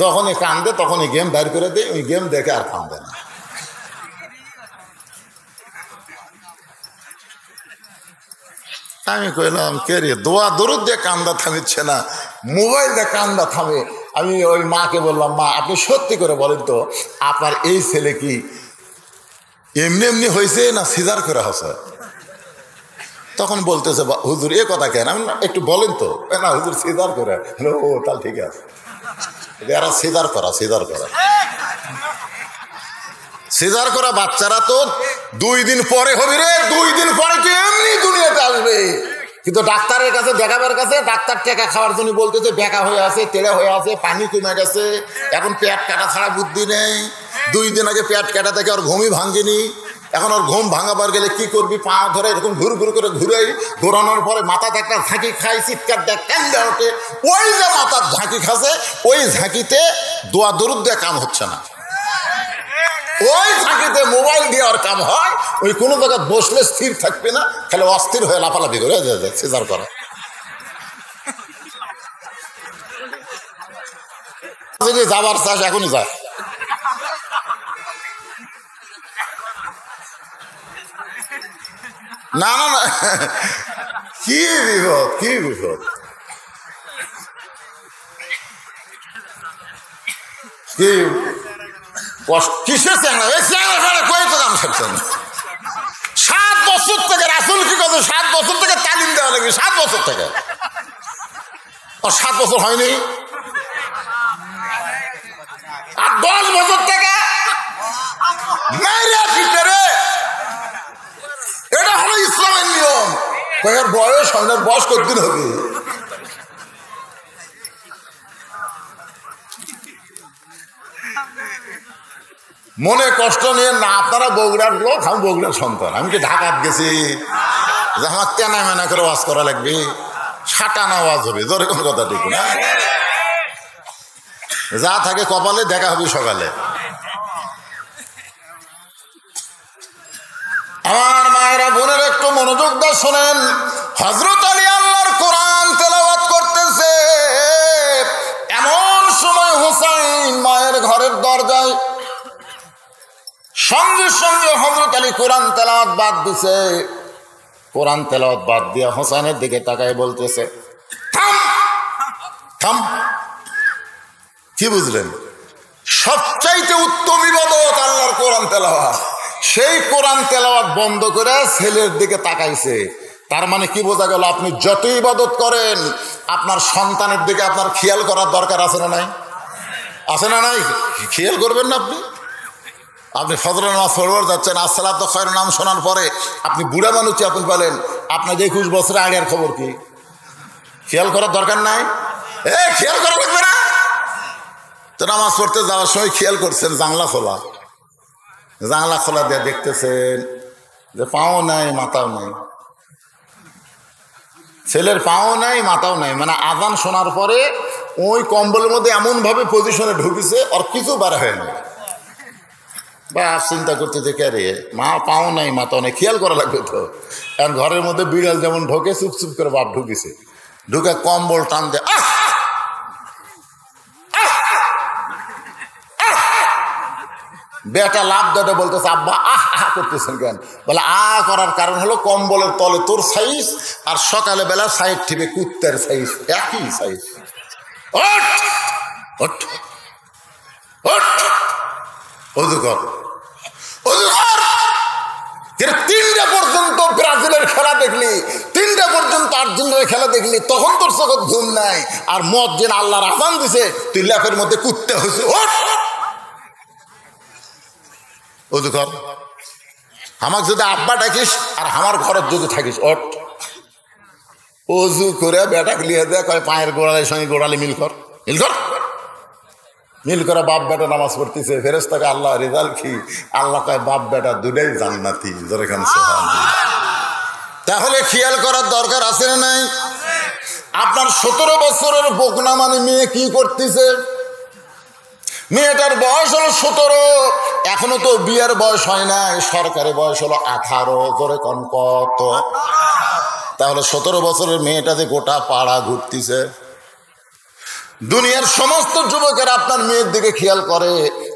যখনই কান্দে তখনই গেম বাইর করে দেয়, ওই গেম দেখে আর কান্দে না। আমি কইলাম কে রে, দোয়া দরুদ দিয়ে কান্দা থামিচ্ছে না, মোবাইল দিয়ে কান্দা থামে। আমি ওই মাকে বললাম, মা আপনি সত্যি করে বলেন তো আপনার এই ছেলে কি এমনি এমনি হয়েছে না সিজার করে হয়েছে? তখন বলতেছে হুজুর এ কথা কেন? আমি একটু বলেন তো। না হুজুর সিজার করে। ও তাহলে ঠিক আছে, এরা সিজার করা সিজার করা বাচ্চারা তো 2 দিন পরে হবে রে, 2 দিন পরে তো এমনি দুনিয়াতে আসবে। কিন্তু ডাক্তারের কাছে দেখাবার কাছে ডাক্তার টাকা খাওয়ার জন্য বলতেছে বেকা হয়ে আছে, তেড়ে হয়ে আছে, পানি কমে গেছে, এখন পেট কাটা ছাড়া বুদ্ধি নেই। 2 দিন আগে পেট কাটা থেকে ওর ঘুমই ভাঙেনি। এখন ওর ঘুম ভাঙাবার গেলে কি করবি, পা ধরে এরকম ঘুর ঘুর করে ঘুরাই, ঘোরানোর পরে মাথাতে একটা ঝাঁকি খাই, চিৎকার দেয়, কান্দা ওঠে। ওই যে মাথার ঝাঁকি খাসে, ওই ঝাঁকিতে দোয়া দরুদ দিয়ে কাম হচ্ছে না, ওই ঝাঁকিতে মোবাইল দিয়ে ওর কাম হয়। ওই কোনো জায়গায় বসলে স্থির থাকবে না, খালি অস্থির হয়ে লাফালাফি করে সিজার করা। যদি যাবার চাষ এখনই যায়। না না না, কি বিপদ, কি বিপদ, কি কিসের চ্যাংড়া? এই চ্যাংড়া ফেলে কই তো দাম থাকছে না। 7 বছর থেকে রাসূল কি কথা, 7 বছর থেকে তালিম দেওয়া লাগবে, 7 বছর থেকে। আর 7 বছর হয়নি, আর 10 বছর থেকে মেরে ভিতরে। এটা হলো ইসলামের নিয়ম। কয়ের বয়স হয় না, বয়স কতদিন হবে? মনে কষ্ট নিয়ে না, আপনারা বগুড়ার লোক, আমি বগুড়ার সন্তান। আমি কি ঢাকাত গেছি যে আমার তেনা মেনা করে ওয়াজ করা লাগবে? সাটানা ওয়াজ হবে, জোরে কোনো কথা ঠিক না। যা থাকে কপালে, দেখা হবে সকালে। আমার মায়েরা বোনের একটু মনোযোগ দিয়ে শোনেন। হযরত আলী আল্লাহর কোরআন তেলাওয়াত করতেছে, এমন সময় হুসাইন মায়ের ঘরের দরজায়। সঙ্গে সঙ্গে হযরত আলী কোরআন তেলাওয়াত বাদ দিছে। কোরআন তেলাওয়াত বাদ দিয়ে হোসেনের দিকে তাকায় বলতেছে, থাম থাম। কি বুঝলেন? সবচাইতে উত্তম ইবাদত আল্লাহর কোরআন তেলাওয়াত। সেই কোরআন তেলাওয়াত বন্ধ করে ছেলের দিকে তাকাইছে। তার মানে কি বোঝা গেল? আপনি যত ইবাদত করেন, আপনার সন্তানের দিকে আপনার খেয়াল করার দরকার আছে না নাই? আছে না নাই? খেয়াল করবেন না আপনি? আপনি ফজরের নামাজ পড়বার যাচ্ছেন, আসসালাতু খায়রুন নাম শোনার পরে আপনি বুড়া মানুষ আপনি বলেন, আপনার 21 বছরের আগের খবর কি? খেয়াল করার দরকার নাই? খেয়াল করা লাগবে না? তো নামাজ পড়তে যাওয়ার সময় খেয়াল করছেন জানলা খোলা, জানলা খোলা দিয়ে দেখতেছেন যে পাও নাই মাথাও নাই, ছেলের পাও নাই মাথাও নাই। মানে আজান শোনার পরে ওই কম্বলের মধ্যে এমনভাবে পজিশনে ঢুকেছে, আর কিছু বার হয় না। বা চিন্তা করতে যে কে রে, মা পাও নাই মাথাও নাই, খেয়াল করা লাগবে তো। কারণ ঘরের মধ্যে বিড়াল যেমন ঢোকে, চুপ চুপ করে বাপ ঢুকেছে, ঢুকে কম্বল টান দে, বেটা লাভ দেটা বলতেছে, আব্বা আহ আহ করতেছেন কেন? বলে আ করার কারণ হলো কম্বলের তলে তোর সাইজ, আর সকালে বেলা সাইড ঠিবে কুত্তের সাইজ, একই সাইজ। অজু কর, অজু কর। 3টা পর্যন্ত ব্রাজিলের খেলা দেখলি, 3টা পর্যন্ত আর্জেন্টিনার খেলা দেখলি, তখন তোর চোখে ঘুম নাই। আর মদ যেন আল্লাহর আজান দিছে, তুই ল্যাপের মধ্যে কুত্তে হয়েছে। অজু কর। আমাকে যদি আব্বা ডাকিস আর আমার ঘরের যদি থাকিস, ওঠ। অজু করে বেটা লিয়ে দেয়, কয় পায়ের গোড়ালির সঙ্গে গোড়ালি মিল কর, মিল কর, মিল করে। বাপ বেটা নামাজ পড়তেছে, ফেরেশতাকে আল্লাহ রেজাল্ট কি? আল্লাহ কয় বাপ বেটা দুটাই জান্নাতি। তাহলে খেয়াল করার দরকার আছে না নাই? আপনার 17 বছরের বকনা মানে মেয়ে কি করতেছে? মেয়েটার বয়স হলো 17, এখনো তো বিয়ের বয়স হয় নাই, সরকারি বয়স হলো 18। করে কন কত? তাহলে 17 বছরের মেয়েটা যে গোটা পাড়া ঘুরতেছে। দুনিয়ার সমস্ত যুবকের আপনার মেয়ের দিকে খেয়াল করে,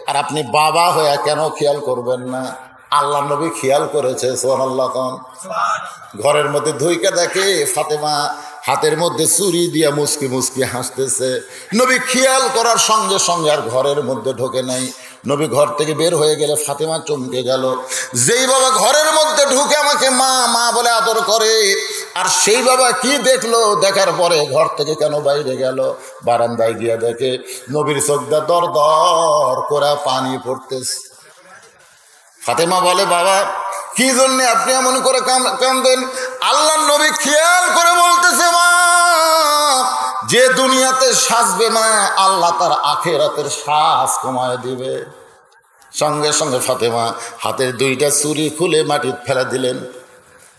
আর আপনি বাবা হয়ে কেন খেয়াল করবেন না? আল্লাহ নবী খেয়াল করেছে সুবহানাল্লাহ। ঘরের মধ্যে ধুইকা দেখে ফাতেমা হাতের মধ্যে চুরি দিয়া মুসকি মুসকি হাসতেছে। নবী খেয়াল করার সঙ্গে সঙ্গে আর ঘরের মধ্যে ঢোকে নাই। নবী ঘর থেকে বের হয়ে গেলে ফাতেমা চমকে গেল। যেই বাবা ঘরের মধ্যে ঢুকে আমাকে মা মা বলে আদর করে, আর সেই বাবা কি দেখলো, দেখার পরে ঘর থেকে কেন বাইরে গেল? বারান্দায় গিয়া দেখে নবীর চোখটা দর দর করে পানি পড়তেছে। ফাতেমা বলে, বাবা কি জন্য আপনি এমন করে কাঁদেন? আল্লাহ নবী খেয়াল করে বলতেছে, মা যে দুনিয়াতে সাজবে মা, আল্লাহ তার আখিরাতের সাজ কমায় দিবে। সঙ্গে সঙ্গে ফাতেমা হাতের দুইটা চুরি খুলে মাটিতে ফেলে দিলেন।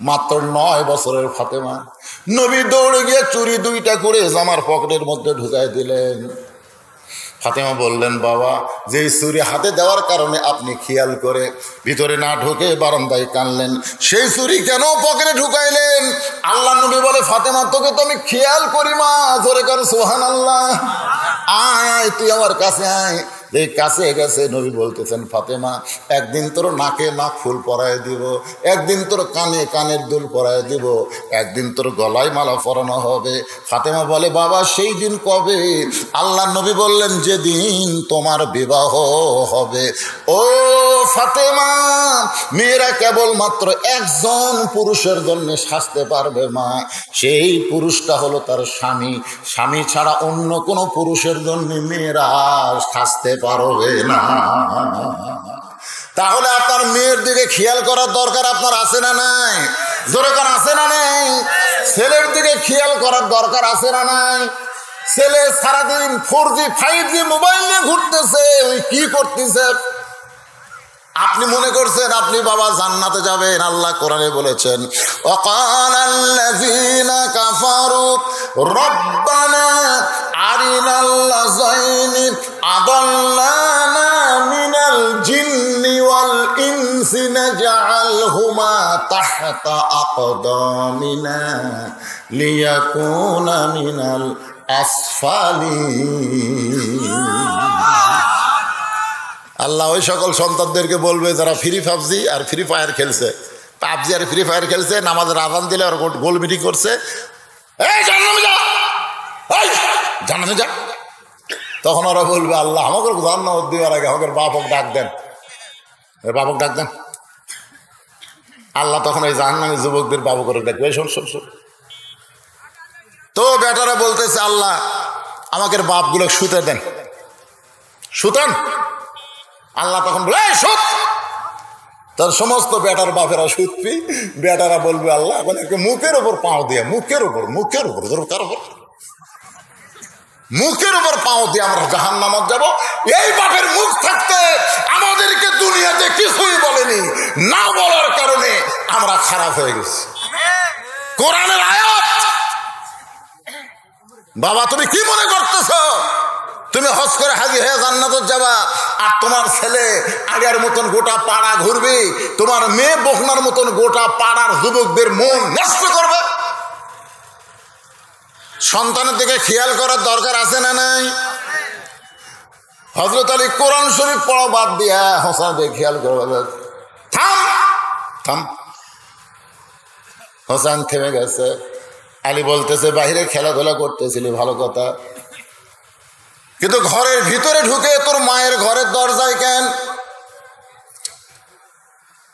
মাত্র 9 বছরের ফাতেমা। নবী দৌড়ে গিয়ে চুরি দুইটা করে জামার পকেটের মধ্যে ঢুকাই দিলেন। ফাতেমা বললেন, বাবা যে চুরি হাতে দেওয়ার কারণে আপনি খেয়াল করে ভিতরে না ঢুকে বারান্দায় কানলেন, সেই চুরি কেন পকেটে ঢুকাইলেন? আল্লাহ নবী বলে, ফাতেমা তোকে তো আমি খেয়াল করি মা। জোরে কর সুবহানাল্লাহ। আয় তুই আমার কাছে আয়। এই কাছে গেছে নবী বলতেছেন, ফাতেমা একদিন তোর নাকে নাক ফুল পরায় দিব, একদিন তোর কানে কানের দুল পরায় দিব, একদিন তোর গলায় মালা পরানো হবে। ফাতেমা বলে, বাবা সেই দিন কবে? আল্লাহ নবী বললেন, যেদিন তোমার বিবাহ হবে। ও ফাতেমা, মেয়েরা কেবলমাত্র একজন পুরুষের জন্য সাজতে পারবে মা, সেই পুরুষটা হলো তার স্বামী। স্বামী ছাড়া অন্য কোনো পুরুষের জন্য মেয়েরা সাজতে পারবে না। তাহলে আপনার মেয়ের দিকে খেয়াল করার দরকার আপনার আছে না নাই? জোরে করে আছে না নাই? ছেলের দিকে খেয়াল করার দরকার আছে না নাই? ছেলে সারাদিন 4G 5G মোবাইল নিয়ে ঘুরতেছে, ওই কি করতেছে? আপনি মনে করছেন আপনি বাবা জান্নাতে যাবেন? আল্লাহ কোরআনে বলেছেন, ওয়াকালাল্লাযীনা কাফারু রব্বানা আরিনাল্লাযাইনি আদাল্লানা মিনাল জিন্নি ওয়াল ইনসি নাজআলহুমা তাহতা আকদামিনা লিয়াকুনা মিনাল আসফালিন। আল্লাহ ওই সকল সন্তানদেরকে বলবে যারা ফ্রি পাবজি আর ফ্রি ফায়ার খেলছে, পাবজি আর ফ্রি ফায়ার খেলছে, নামাজের আযান দিলে আর গোল মিটিং করছে, এই জান্নাতে যা, এই জান্নাতে যা। তখন ওরা বলবে, আল্লাহ আমাকে জান্নাত দেওয়ার আগে আমাকে বাপক ডাক দেন, বাপক ডাক দেন। আল্লাহ তখন এই জাহান্নামী যুবকদের বাবু করে ডাকবে, শোন শোন শোন। তো বেটারা বলতেছে, আল্লাহ আমাকে বাপগুলো শুতে দেন, শুতেন। আল্লাহ তখন বলে, সুত। তার সমস্ত বেটার বাপেরা সুতপি, বেটারা বলবে, আল্লাহ মানে মুখের উপর পাও দিয়ে, মুখের উপর মুখের উপর মুখের উপর পাও দিয়ে আমরা জাহান্নামে যাব। এই বাপের মুখ থাকতে আমাদেরকে দুনিয়াতে কিছুই বলেনি, না বলার কারণে আমরা খারাপ হয়ে গেছি। কোরআনের আয়াত। বাবা তুমি কি মনে করতেছ তুমি হজ করে হাজি হয়ে জান্নাতে যাবা, আর তোমার ছেলে আগের মতন গোটা পাড়া ঘুরবে, তোমার মেয়ে বকনার মতন গোটা পাড়ার যুবকদের মন নষ্ট করবে? সন্তানের দিকে খেয়াল করার দরকার আছে না নাই? হযরত আলী কোরআন শরীফ পড়া বাদ দিয়া হোসেন দিকে খেয়াল করবে। থাম থাম। হোসেন থেমে গেছে। আলী বলতেছে, বাইরে খেলাধুলা করতেছিলি ভালো কথা, কিন্তু ঘরের ভিতরে ঢুকে তোর মায়ের ঘরের দরজায় কেন?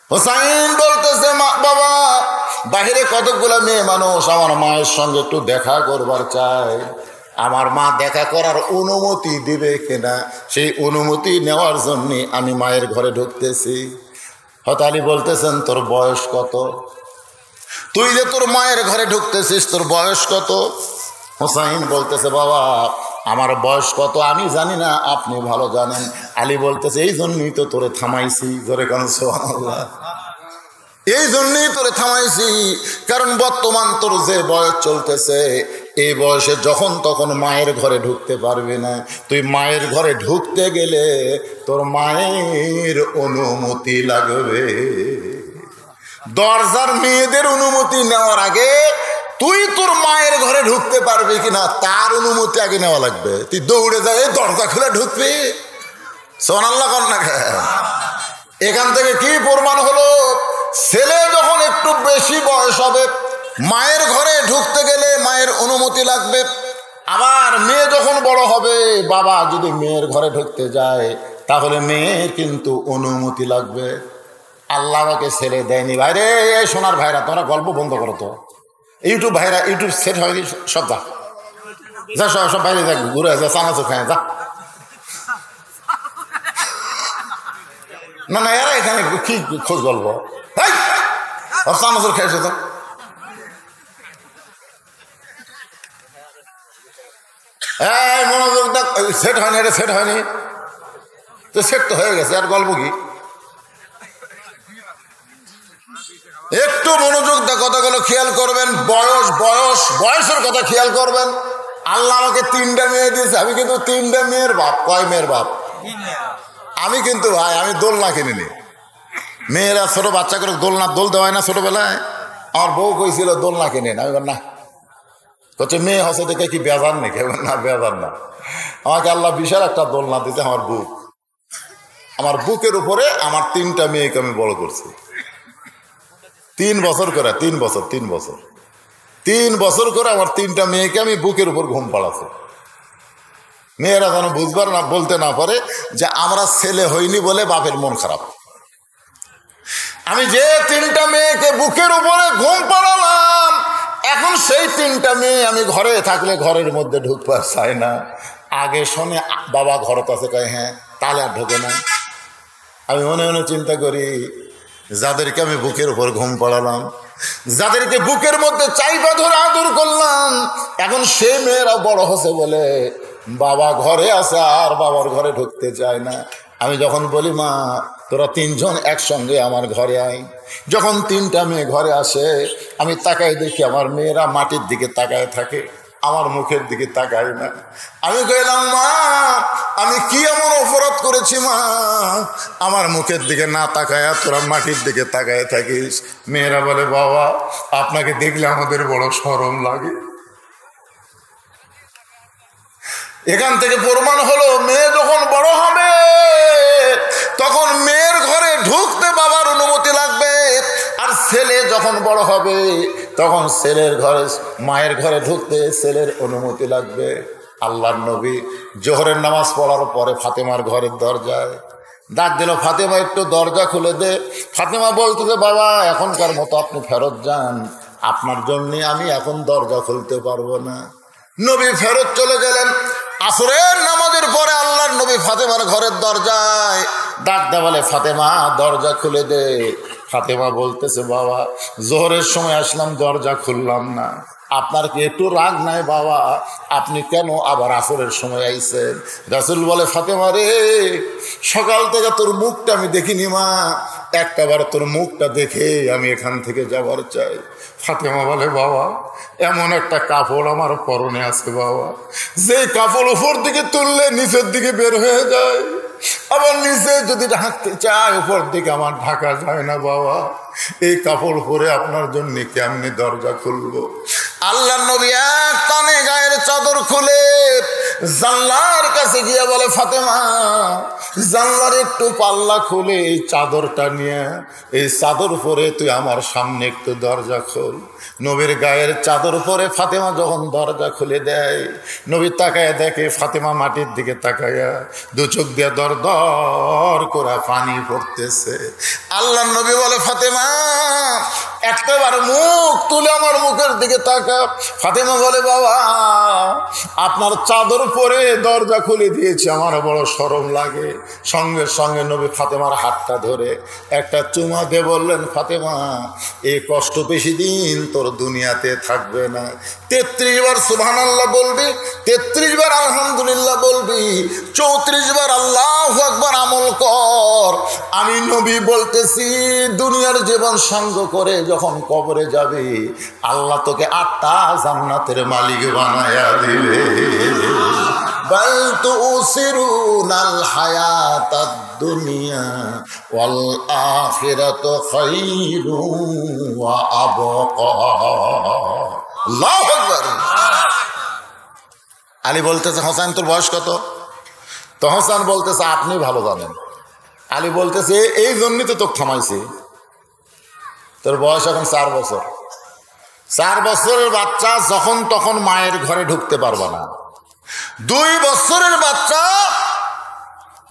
হোসাইন বলতেছে, বাবা বাহিরে কতগুলো মেয়ে মানুষ আমার মায়ের সঙ্গে একটু দেখা করবার চায়, আমার মা দেখা করার অনুমতি দিবে কিনা, সেই অনুমতি নেওয়ার জন্য আমি মায়ের ঘরে ঢুকতেছি। হযরত আলী বলতেছেন, তোর বয়স কত? তুই যে তোর মায়ের ঘরে ঢুকতেছিস, তোর বয়স কত? হোসাইন বলতেছে, বাবা আমার বয়স কত আমি জানি না, আপনি ভালো জানেন। আলী বলতেছে, এই জন্যই তো তোরে থামাইছি। জোরে কারণ সুবহানাল্লাহ। এই জন্যই তোরে থামাইছি, কারণ বর্তমান তোর যে বয়স চলতেছে, এই বয়সে যখন তখন মায়ের ঘরে ঢুকতে পারবি না। তুই মায়ের ঘরে ঢুকতে গেলে তোর মায়ের অনুমতি লাগবে। দরজার মেয়েদের অনুমতি নেওয়ার আগে তুই তোর মায়ের ঘরে ঢুকতে পারবি কিনা তার অনুমতি আগে নেওয়া লাগবে। তুই দৌড়ে যায় দরজা খুলে ঢুকবি? সুবহানাল্লাহ কর না। এখান থেকে কি প্রমাণ হলো, ছেলে যখন একটু বেশি বয়স হবে মায়ের ঘরে ঢুকতে গেলে মায়ের অনুমতি লাগবে। আবার মেয়ে যখন বড় হবে, বাবা যদি মেয়ের ঘরে ঢুকতে যায় তাহলে মেয়ের কিন্তু অনুমতি লাগবে। আল্লাহ আমাকে ছেলে দেয়নি। ভাইরে সোনার ভাইরা, তোমরা গল্প বন্ধ করো তো। ইউটিউব ভাইরা, ইউটিউব সেট হয়নি সব, যা যা সব বাইরে যা, ঘুরে যা, চানাচুর খায় যা। না না, এরা এখানে কি খোঁজ গল্প, চানাচুর খেয়েছে তো। এই মনোযোগ দেখ, সেট হয়নি, এটা সেট হয়নি তো, সেট তো হয়ে গেছে, আর গল্প কি? একটু মনোযোগ দেখ, কথাগুলো খেয়াল করবেন। বয়সের কথা খেয়াল করবেন। আল্লাহ আমাকে 3টা মেয়ে দিয়েছে, আমি কিন্তু 3টা মেয়ের বাপ। কয় মেয়ের বাপ? আমি কিন্তু ভাই, আমি দোলনা কিনিনি। মেয়েরা ছোট বাচ্চা করে দোলনা, দোল দেওয়ায় না ছোটবেলায়। আমার বউ কইছিল দোলনা কিনেন, আমি না, হচ্ছে মেয়ে হচ্ছে দেখে কি বেজার নাকি? না, বেজার না। আমাকে আল্লাহ বিশাল একটা দোলনা দিতে, আমার বুক, আমার বুকের উপরে আমার 3টা মেয়েকে আমি বড় করছি। 3 বছর করে, 3 বছর করে আমার 3টা মেয়েকে আমি বুকের উপর ঘুম পাড়াচ্ছি। মেয়েরা যেন বুঝবার না, বলতে না পারে যে আমরা ছেলে হইনি বলে বাপের মন খারাপ। আমি যে 3টা মেয়েকে বুকের উপরে ঘুম পাড়ালাম, এখন সেই 3টা মেয়ে আমি ঘরে থাকলে ঘরের মধ্যে ঢুকবার চাই না। আগে শোনে বাবা ঘরত আছে, কয় হ্যাঁ, তাহলে আর ঢোকে না। আমি মনে মনে চিন্তা করি, যাদেরকে আমি বুকের উপর ঘুম পাড়ালাম, যাদেরকে বুকের মধ্যে চাইবা ধরে আদর করলাম, এখন সে মেয়েরা বড় হচ্ছে বলে বাবা ঘরে আছে আর বাবার ঘরে ঢুকতে চায় না। আমি যখন বলি মা তোরা 3জন একসঙ্গে আমার ঘরে আয়, যখন 3টা মেয়ে ঘরে আসে আমি তাকাই দেখি আমার মেয়েরা মাটির দিকে তাকায় থাকে, আমার মুখের দিকে তাকায় না। আমি কইলাম মা আমি কি এমন অপরাধ করেছি মা, আমার মুখের দিকে না তাকায় তোরা মাটির দিকে তাকায় থাকিস? মেয়েরা বলে বাবা আপনাকে দেখলে আমাদের বড় শরম লাগে। এখান থেকে প্রমাণ হলো, মেয়ে যখন বড় হবে তখন মেয়ের ঘরে ঢুকতে বাবার অনুমতি লাগবে, আর ছেলে যখন বড় হবে তখন ছেলের ঘরে, মায়ের ঘরে ঢুকতে ছেলের অনুমতি লাগবে। আল্লাহর নবী জোহরের নামাজ পড়ার পরে ফাতেমার ঘরের দরজায় ডাক দিল, ফাতেমা একটু দরজা খুলে দে। ফাতেমা বলতেছে বাবা এখনকার মতো আপনি ফেরত যান, আপনার জন্যে আমি এখন দরজা খুলতে পারবো না। নবী ফেরত চলে গেলেন। আসরের নামাজের পরে আল্লাহর নবী ফাতেমার ঘরের দরজায় ডাক দে, বলে ফাতেমা দরজা খুলে দে। ফাতেমা বলতেছে বাবা জোহরের সময় আসলাম, দরজা খুললাম না, আপনার কি একটু রাগ নাই বাবা, আপনি কেন আবার আসরের সময় আইছেন? রাসূল বলে ফাতেমা রে সকাল থেকে তোর মুখটা আমি দেখিনি মা, একটাবার তোর মুখটা দেখে আমি এখান থেকে যাবার চাই। ফাতেমা বলে বাবা এমন একটা কাপড় আমার পরনে আছে বাবা, যে কাপড় উপর দিকে তুললে নিচের দিকে বের হয়ে যায়, আবার নিচে যদি ঢাকতে চায় উপর দিকে আমার ঢাকা যায় না বাবা, এই কাপড় পরে আপনার জন্য কেমনি দরজা খুলবো? আল্লাহর নবী এক টানে গায়ের চাদর খুলে জানলার কাছে গিয়ে বলে ফাতেমা জানলার একটু পাল্লা খুলে এই চাদরটা নিয়ে, এই চাদর পরে তুই আমার সামনে একটু দরজা খোল। নবীর গায়ের চাদর পরে ফাতেমা যখন দরজা খুলে দেয়, নবী তাকায় দেখে ফাতেমা মাটির দিকে তাকায়া দু চোখ দিয়ে দর দর করে পানি পড়তেছে। আল্লাহর নবী বলে ফাতেমা একটাবার মুখ তুলে আমার মুখের দিকে তাকা। ফাতেমা বলে বাবা আপনার চাদর পরে দরজা খুলে দিয়েছি, আমার বড় শরম লাগে। সঙ্গে সঙ্গে নবী ফাতেমার হাতটা ধরে একটা চুমা দিয়ে বললেন ফাতেমা এই কষ্ট বেশি দিন তোর দুনিয়াতে থাকবে না। 33 বার সুবহানাল্লাহ বলবি, 33 বার আলহামদুলিল্লাহ বলবি, 34 বার আল্লাহু আকবার আমল কর। আমি নবী বলতেছি দুনিয়ার জীবন সঙ্গ করে যখন কবরে যাবি আল্লাহ তোকে 8টা জান্নাতের মালিক বানায়া দিবে। বাল তুসিরুনাল হায়াতাদ দুনিয়া ওয়াল আখিরাতু খায়রুন ওয়া আবকা। আল্লাহু আকবার। আলী বলতেছে হোসেন তোর বয়স কত? তো হোসেন বলতেছে আপনি ভালো জানেন। আলী বলতেছে এই জন্যই তো তোকে থামাইছি, তোর বয়স এখন 4 বছর। 4 বছরের বাচ্চা যখন তখন মায়ের ঘরে ঢুকতে পারবে না। 2 বছরের বাচ্চা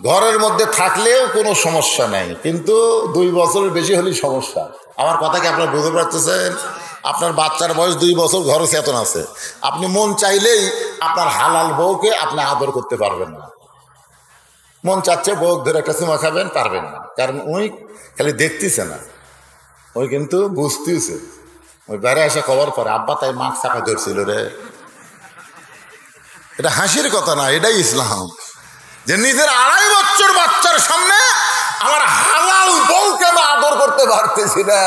ঘরের মধ্যে থাকলেও কোনো সমস্যা নেই, কিন্তু 2 বছরের বেশি হলেই সমস্যা। আমার কথা কি আপনারা বুঝতে পারতেছেন? আপনার বাচ্চার বয়স 2 বছর, ঘরে চেতন আছে, আপনি মন চাইলেই আপনার হালাল বউকে আপনি আদর করতে পারবেন না। মন চাচ্ছে বউ ধরে একটা চুমা খাবেন, পারবেন না, কারণ ওই খালি দেখতেছে না, ওই কিন্তু বুঝতেছে। ওই বাইরে এসে খবর পরে আব্বা তাই মাছ চাপা ধরছিল রে। এটা হাসির কথা না, এটাই ইসলাম। যে নিজের 2.5 বছর বাচ্চার সামনে আমার হালাল বউকে আমি আদর করতে পারতেছি না।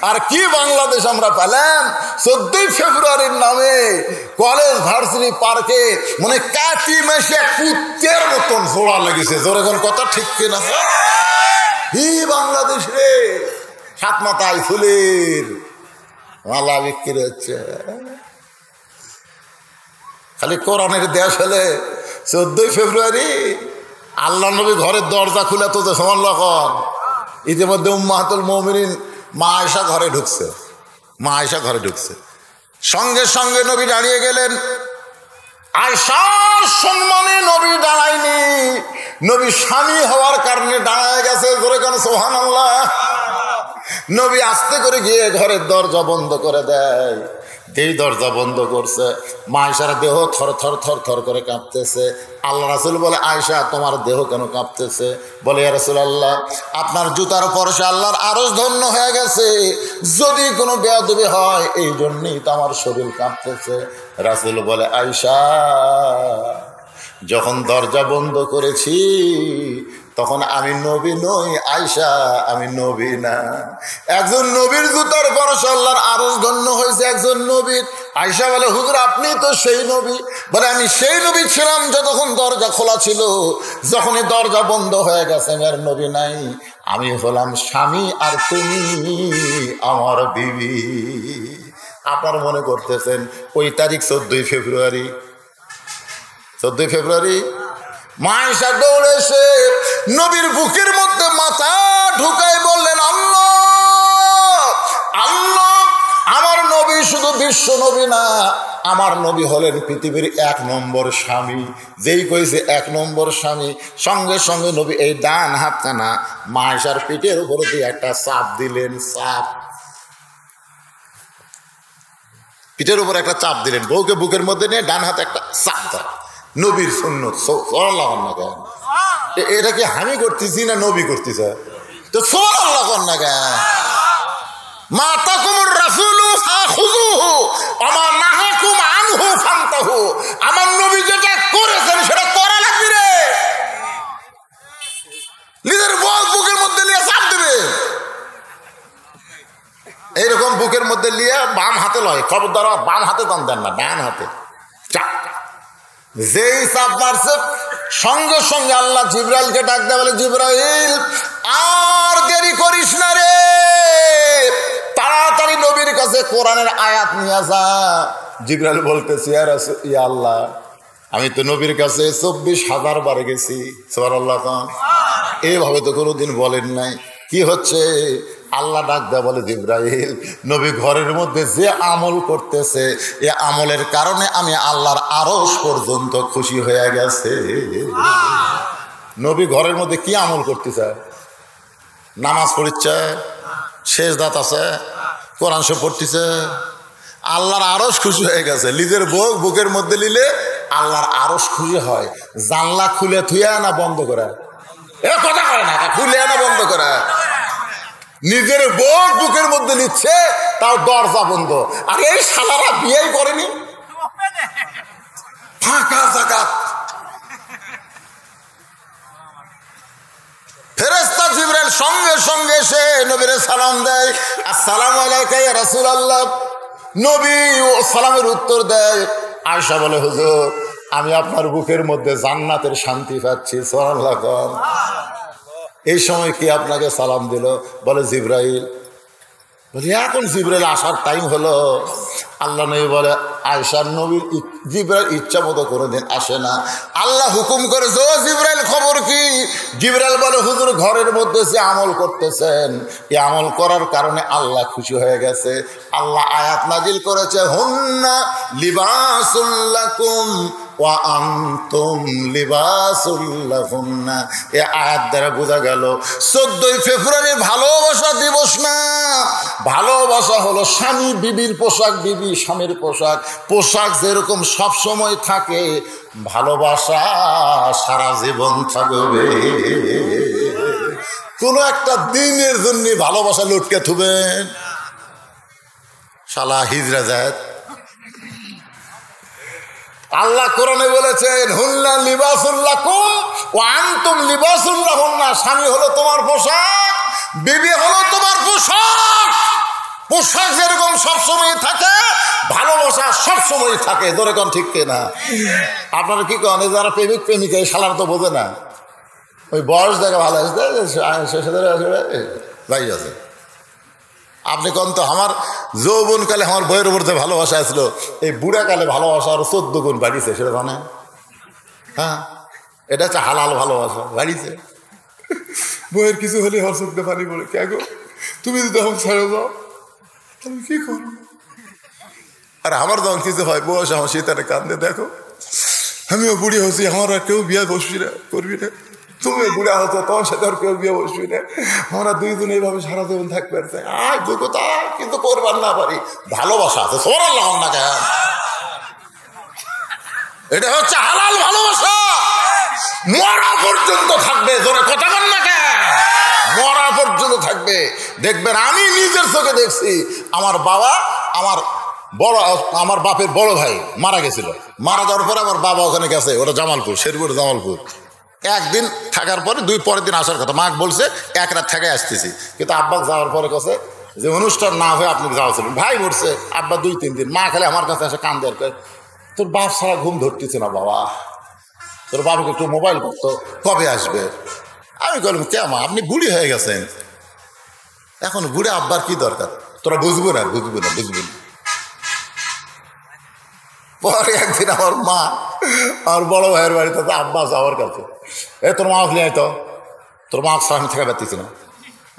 আর কি বাংলাদেশ আমরা পেলাম! 14 ফেব্রুয়ারির নামে কলেজ ভার্সিটি পার্কে মানে কাটি মেশে কুত্তের মতন জোড়া লেগেছে। জোরে কোন কথা ঠিক কিনা? হি বাংলাদেশ রে, 7 মাথায় ফুলের মালা বিক্রি হচ্ছে। খালি কোরআনের দেশ হলে 14 ফেব্রুয়ারি আল্লাহ নবী ঘরের দরজা খুলে তো সমান লক্ষণ। ইতিমধ্যে উম্মাহাতুল মুমিনিন মা আয়েশা ঘরে ঢুকছে। মা আয়েশা ঘরে ঢুকছে, সঙ্গে সঙ্গে নবী দাঁড়িয়ে গেলেন। আয়েশার সম্মানে নবী দাঁড়ায়নি, নবী স্বামী হওয়ার কারণে দাঁড়ায় গেছে। জোরে কেন সুবহানাল্লাহ। নবী আস্তে করে গিয়ে ঘরের দরজা বন্ধ করে দেয়। যেই দরজা বন্ধ করছে, মা আয়েশার দেহ থর থর থর থর করে কাঁপতেছে। আল্লাহ রাসূল বলে, আয়েশা তোমার দেহ কেন কাঁপতেছে? বলে, ইয়া রাসূলুল্লাহ, আপনার জুতার পরশে আল্লাহর আরশ ধন্য হয়ে গেছে, যদি কোনো বেয়াদবি হয় এই জন্যই তো আমার শরীর কাঁপতেছে। রাসূল বলে, আয়েশা যখন দরজা বন্ধ করেছি তখন আমি নবী নই, আয়েশা আমি নবী না। একজন নবীর জুতার পরশে আল্লাহর আরশ ধন্য হয়েছে একজন নবীর। আয়েশা বলে, হুজুর আপনি তো সেই নবী। বলে, আমি সেই নবী ছিলাম যতক্ষণ দরজা খোলা ছিল, যখনই দরজা বন্ধ হয়ে গেছে আর নবী নাই, আমি হলাম স্বামী আর তুমি আমার বিবি। আপনার মনে করতেছেন ওই তারিখ 14 ফেব্রুয়ারি। 14 ফেব্রুয়ারি মা আয়েশা দৌড়ে এসে নবীর বুকের মধ্যে মাথা ঢুকায় বললেন, আল্লাহ আল্লাহ, আমার নবী শুধু বিশ্ব নবী না, আমার নবী হলেন পৃথিবীর 1 নম্বর স্বামী। যেই কইছে 1 নম্বর স্বামী, সঙ্গে সঙ্গে নবী এই ডান হাতখানা মা আয়েশার পিঠের উপর দিয়ে একটা চাপ দিলেন। চাপ, পিঠের উপর একটা চাপ দিলেন, বউকে বুকের মধ্যে নিয়ে ডান হাতে একটা চাপ দেন। নবীর সুন্নত। এটা কি আমি করতেছি না নবী করতেছে? তো সুবহানাল্লাহ কোন না কেন? মা তাকুমুর রাসূলু ফাখুযুহু ওয়া মা নাহাকুম আনহু ফান্তাহু। আমার নবী যেটা করেছেন সেটা করা লাগবে রে। নিজের বউ বুকের মধ্যে নিয়ে চাপ দেবে, এইরকম বুকের মধ্যে নিয়ে বাম হাতে লয়, খবরদার বাম হাতে টান দেন না, ডান হাতে চাপ। যেই চাপ মারছে সঙ্গে সঙ্গে আল্লাহ জিবরাইলকে ডাক দেয়, বলে, জিবরাইল আর দেরি করিস না রে, তাড়াতাড়ি নবীর কাছে কোরআনের আয়াত নিয়ে যা। জিবরাইল বলতেছে, ইয়া আল্লাহ, আমি তো নবীর কাছে 24,000 বার গেছি। সুবহানাল্লাহ। এইভাবে তো কোনোদিন বলেন নাই। কি হচ্ছে? আল্লাহ ডাক দেয়, বলে, জিবরাইল নবী ঘরের মধ্যে যে আমল করতেছে এ আমলের কারণে আমি আল্লাহর আরশ পর্যন্ত খুশি হয়ে গেছে। নবী ঘরের মধ্যে কি আমল করতেছে? নামাজ পড়িচ্ছে, সেজদাত আছে, কোরআন শরীফ পড়তেছে, আল্লাহর আরশ খুশি হয়ে গেছে। নিজের বউ বুকের মধ্যে নিলে আল্লাহর আরশ খুশি হয়। জানলা খুলে থুয়া না বন্ধ করা? এ কথা কয় না, খুলে না বন্ধ করা। নিজের বউ বুকের মধ্যে নিচ্ছে, তাও দরজা বন্ধ। আর এই শালারা বিয়েই করেনি, ফাঁকা জায়গা। ফেরেশতা জিবরাইল সঙ্গে সঙ্গে এসে নবীরে সালাম দেয়, আসসালামু আলাইকা ইয়া রাসূলুল্লাহ। নবী ও সালামের উত্তর দেয়। আয়েশা বলে, হুজুর আমি আপনার বুকের মধ্যে জান্নাতের শান্তি পাচ্ছি। সুবহানাল্লাহ। এই সময় কি আপনাকে সালাম দিল? বলে, জিবরাইল। বলি, এখন জিবরাইল আসার টাইম হলো। আল্লাহ নবী বলে আয়েশার নবীর জিবরাইল ইচ্ছা মতো কোনোদিন আসে না। আল্লাহ হুকুম করেছে, ও জিবরাইল খবর কি? জিবরাইল বলে, হুজুর ঘরের মধ্যে যে আমল করতেছেন এই আমল করার কারণে আল্লাহ খুশি হয়ে গেছে। আল্লাহ আয়াত নাজিল করেছে, হুন্না লিবাসুল লাকুম ওয়া আনতুম লিবাসুল লাহুন্না। এই আয়াত দ্বারা বোঝা গেল 14ই ফেব্রুয়ারি ভালোবাসা দিবস না, ভালোবাসা হলো স্বামী বিবির পোশাক, বিবি স্বামীর পোশাক। পোশাক যেরকম সব সময় থাকে, ভালোবাসা সারা জীবন থাকবে। কোনো একটা দিনের জন্য ভালোবাসা লুটকে থুবেন, শালা হিজরা যায়। আল্লাহ কোরআনে বলেছেন, হুন্না লিবাসুল লাকুম ওয়া আনতুম লিবাসুল লাহুন্না। স্বামী হলো তোমার পোশাক, বিবি হলো তোমার পোশাক। পোশাক যেরকম সবসময় থাকে, ভালোবাসা সবসময় থাকে। ধরে কোন ঠিক কিনা? আপনারা কি কন? যারা প্রেমিক প্রেমিকা এই শালার তো বোঝে না, ওই বয়স দেখে ভালো ভাই আছে। আপনি কোন তো আমার যৌবনকালে আমার বইয়ের উপর ভালোবাসা আসলো, এই বুড়াকালে ভালোবাসা আরো 14 গুণ বাড়িছে, সেটা জানেন? হ্যাঁ, এটা হচ্ছে হালাল ভালোবাসা বাড়িছে। বইয়ের কিছু হলে হর চোখতে পানি বলে, কে গো তুমি যদি তখন ছেড়ে যাও তুমি কি করো? আর আমার যখন কিছু হয়, বয়স আমার শীতারে কান্দে, দেখো আমিও বুড়ি হচ্ছি, আমার আর কেউ বিয়ে বসবি না, করবি না। তুমি বুড়া হতো, তোমার সাথে আর কেউ বিয়ে বসবি না। আমরা দুইজন এইভাবে সারা জীবন থাকবে। যোগ্যতা কিন্তু করবার না পারি, ভালোবাসা আছে। না কেন? এটা হচ্ছে হালাল ভালোবাসা, মরা পর্যন্ত থাকবে। জোরে কথা বল না কেন? মরা পর্যন্ত থাকবে। দেখবেন, আমি নিজের চোখে দেখছি, আমার বাবা আমার বাপের বড় ভাই মারা গেছিল। মারা যাওয়ার পরে আমার বাবা ওখানে গেছে, ওটা জামালপুর, শেরপুর জামালপুর। একদিন থাকার পরে পরের দিন আসার কথা, মাকে বলছে এক রাত থেকে আসতেছি। কিন্তু আব্বা যাওয়ার পরে কাছে যে অনুষ্ঠান না হয়ে আপনি যাওয়া ছিলেন, ভাই মরছে, আব্বা 2-3 দিন। মা খালি আমার কাছে এসে কান্দে, তোর বাপ ছাড়া ঘুম ধরতেছে না বাবা, তোর বাবাকে একটু মোবাইল করতো, কবে আসবে? আমি বললাম, কেমন আপনি বুড়ি হয়ে গেছেন, এখন বুড়ে আব্বার কি দরকার? তোরা বুঝবো না। পরে একদিন আমার মা আমার বড় ভাইয়ের বাড়িতে, আব্বা যাওয়ার কাছে, তোর মা আসলে তো, তোর মা ছাড়া আমি থাকা পারতেছি না।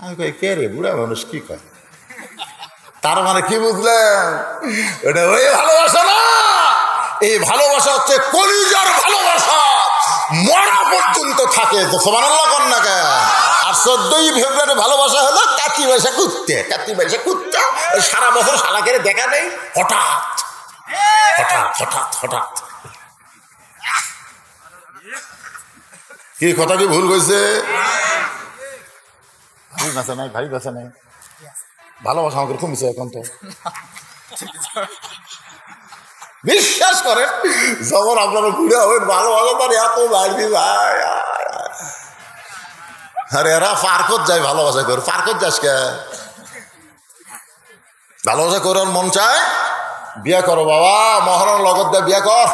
আমি কই, কে রে বুড়া মানুষ কি কয়? তার মানে কি বুঝলেন? এটা ওই ভালোবাসা না, এই ভালোবাসা হচ্ছে কলিজার ভালোবাসা, মরা পর্যন্ত থাকে। তো সুবহানাল্লাহ কর না কেন? আর 14ই ফেব্রুয়ারি ভালোবাসা হলো কাতি পয়সা কুত্তে, সারা বছর শালাকে দেখা নেই, হঠাৎ কি কথা কি ভুল হয়েছে? ভাই বেঁচে নাই ভালোবাসা আমাকে কমেছে এখন। তো বিশ্বাস করেন, যখন আপনারা ঘুরে হবেন, ভালোবাসা তার এত বাড়বি ভাই। আরে এরা পার্কত যায় ভালোবাসা করে, পার্কত যাস কে? ভালোবাসা করার মন চায়, বিয়ে করো বাবা, মহরণ লগত দিয়ে বিয়ে কর।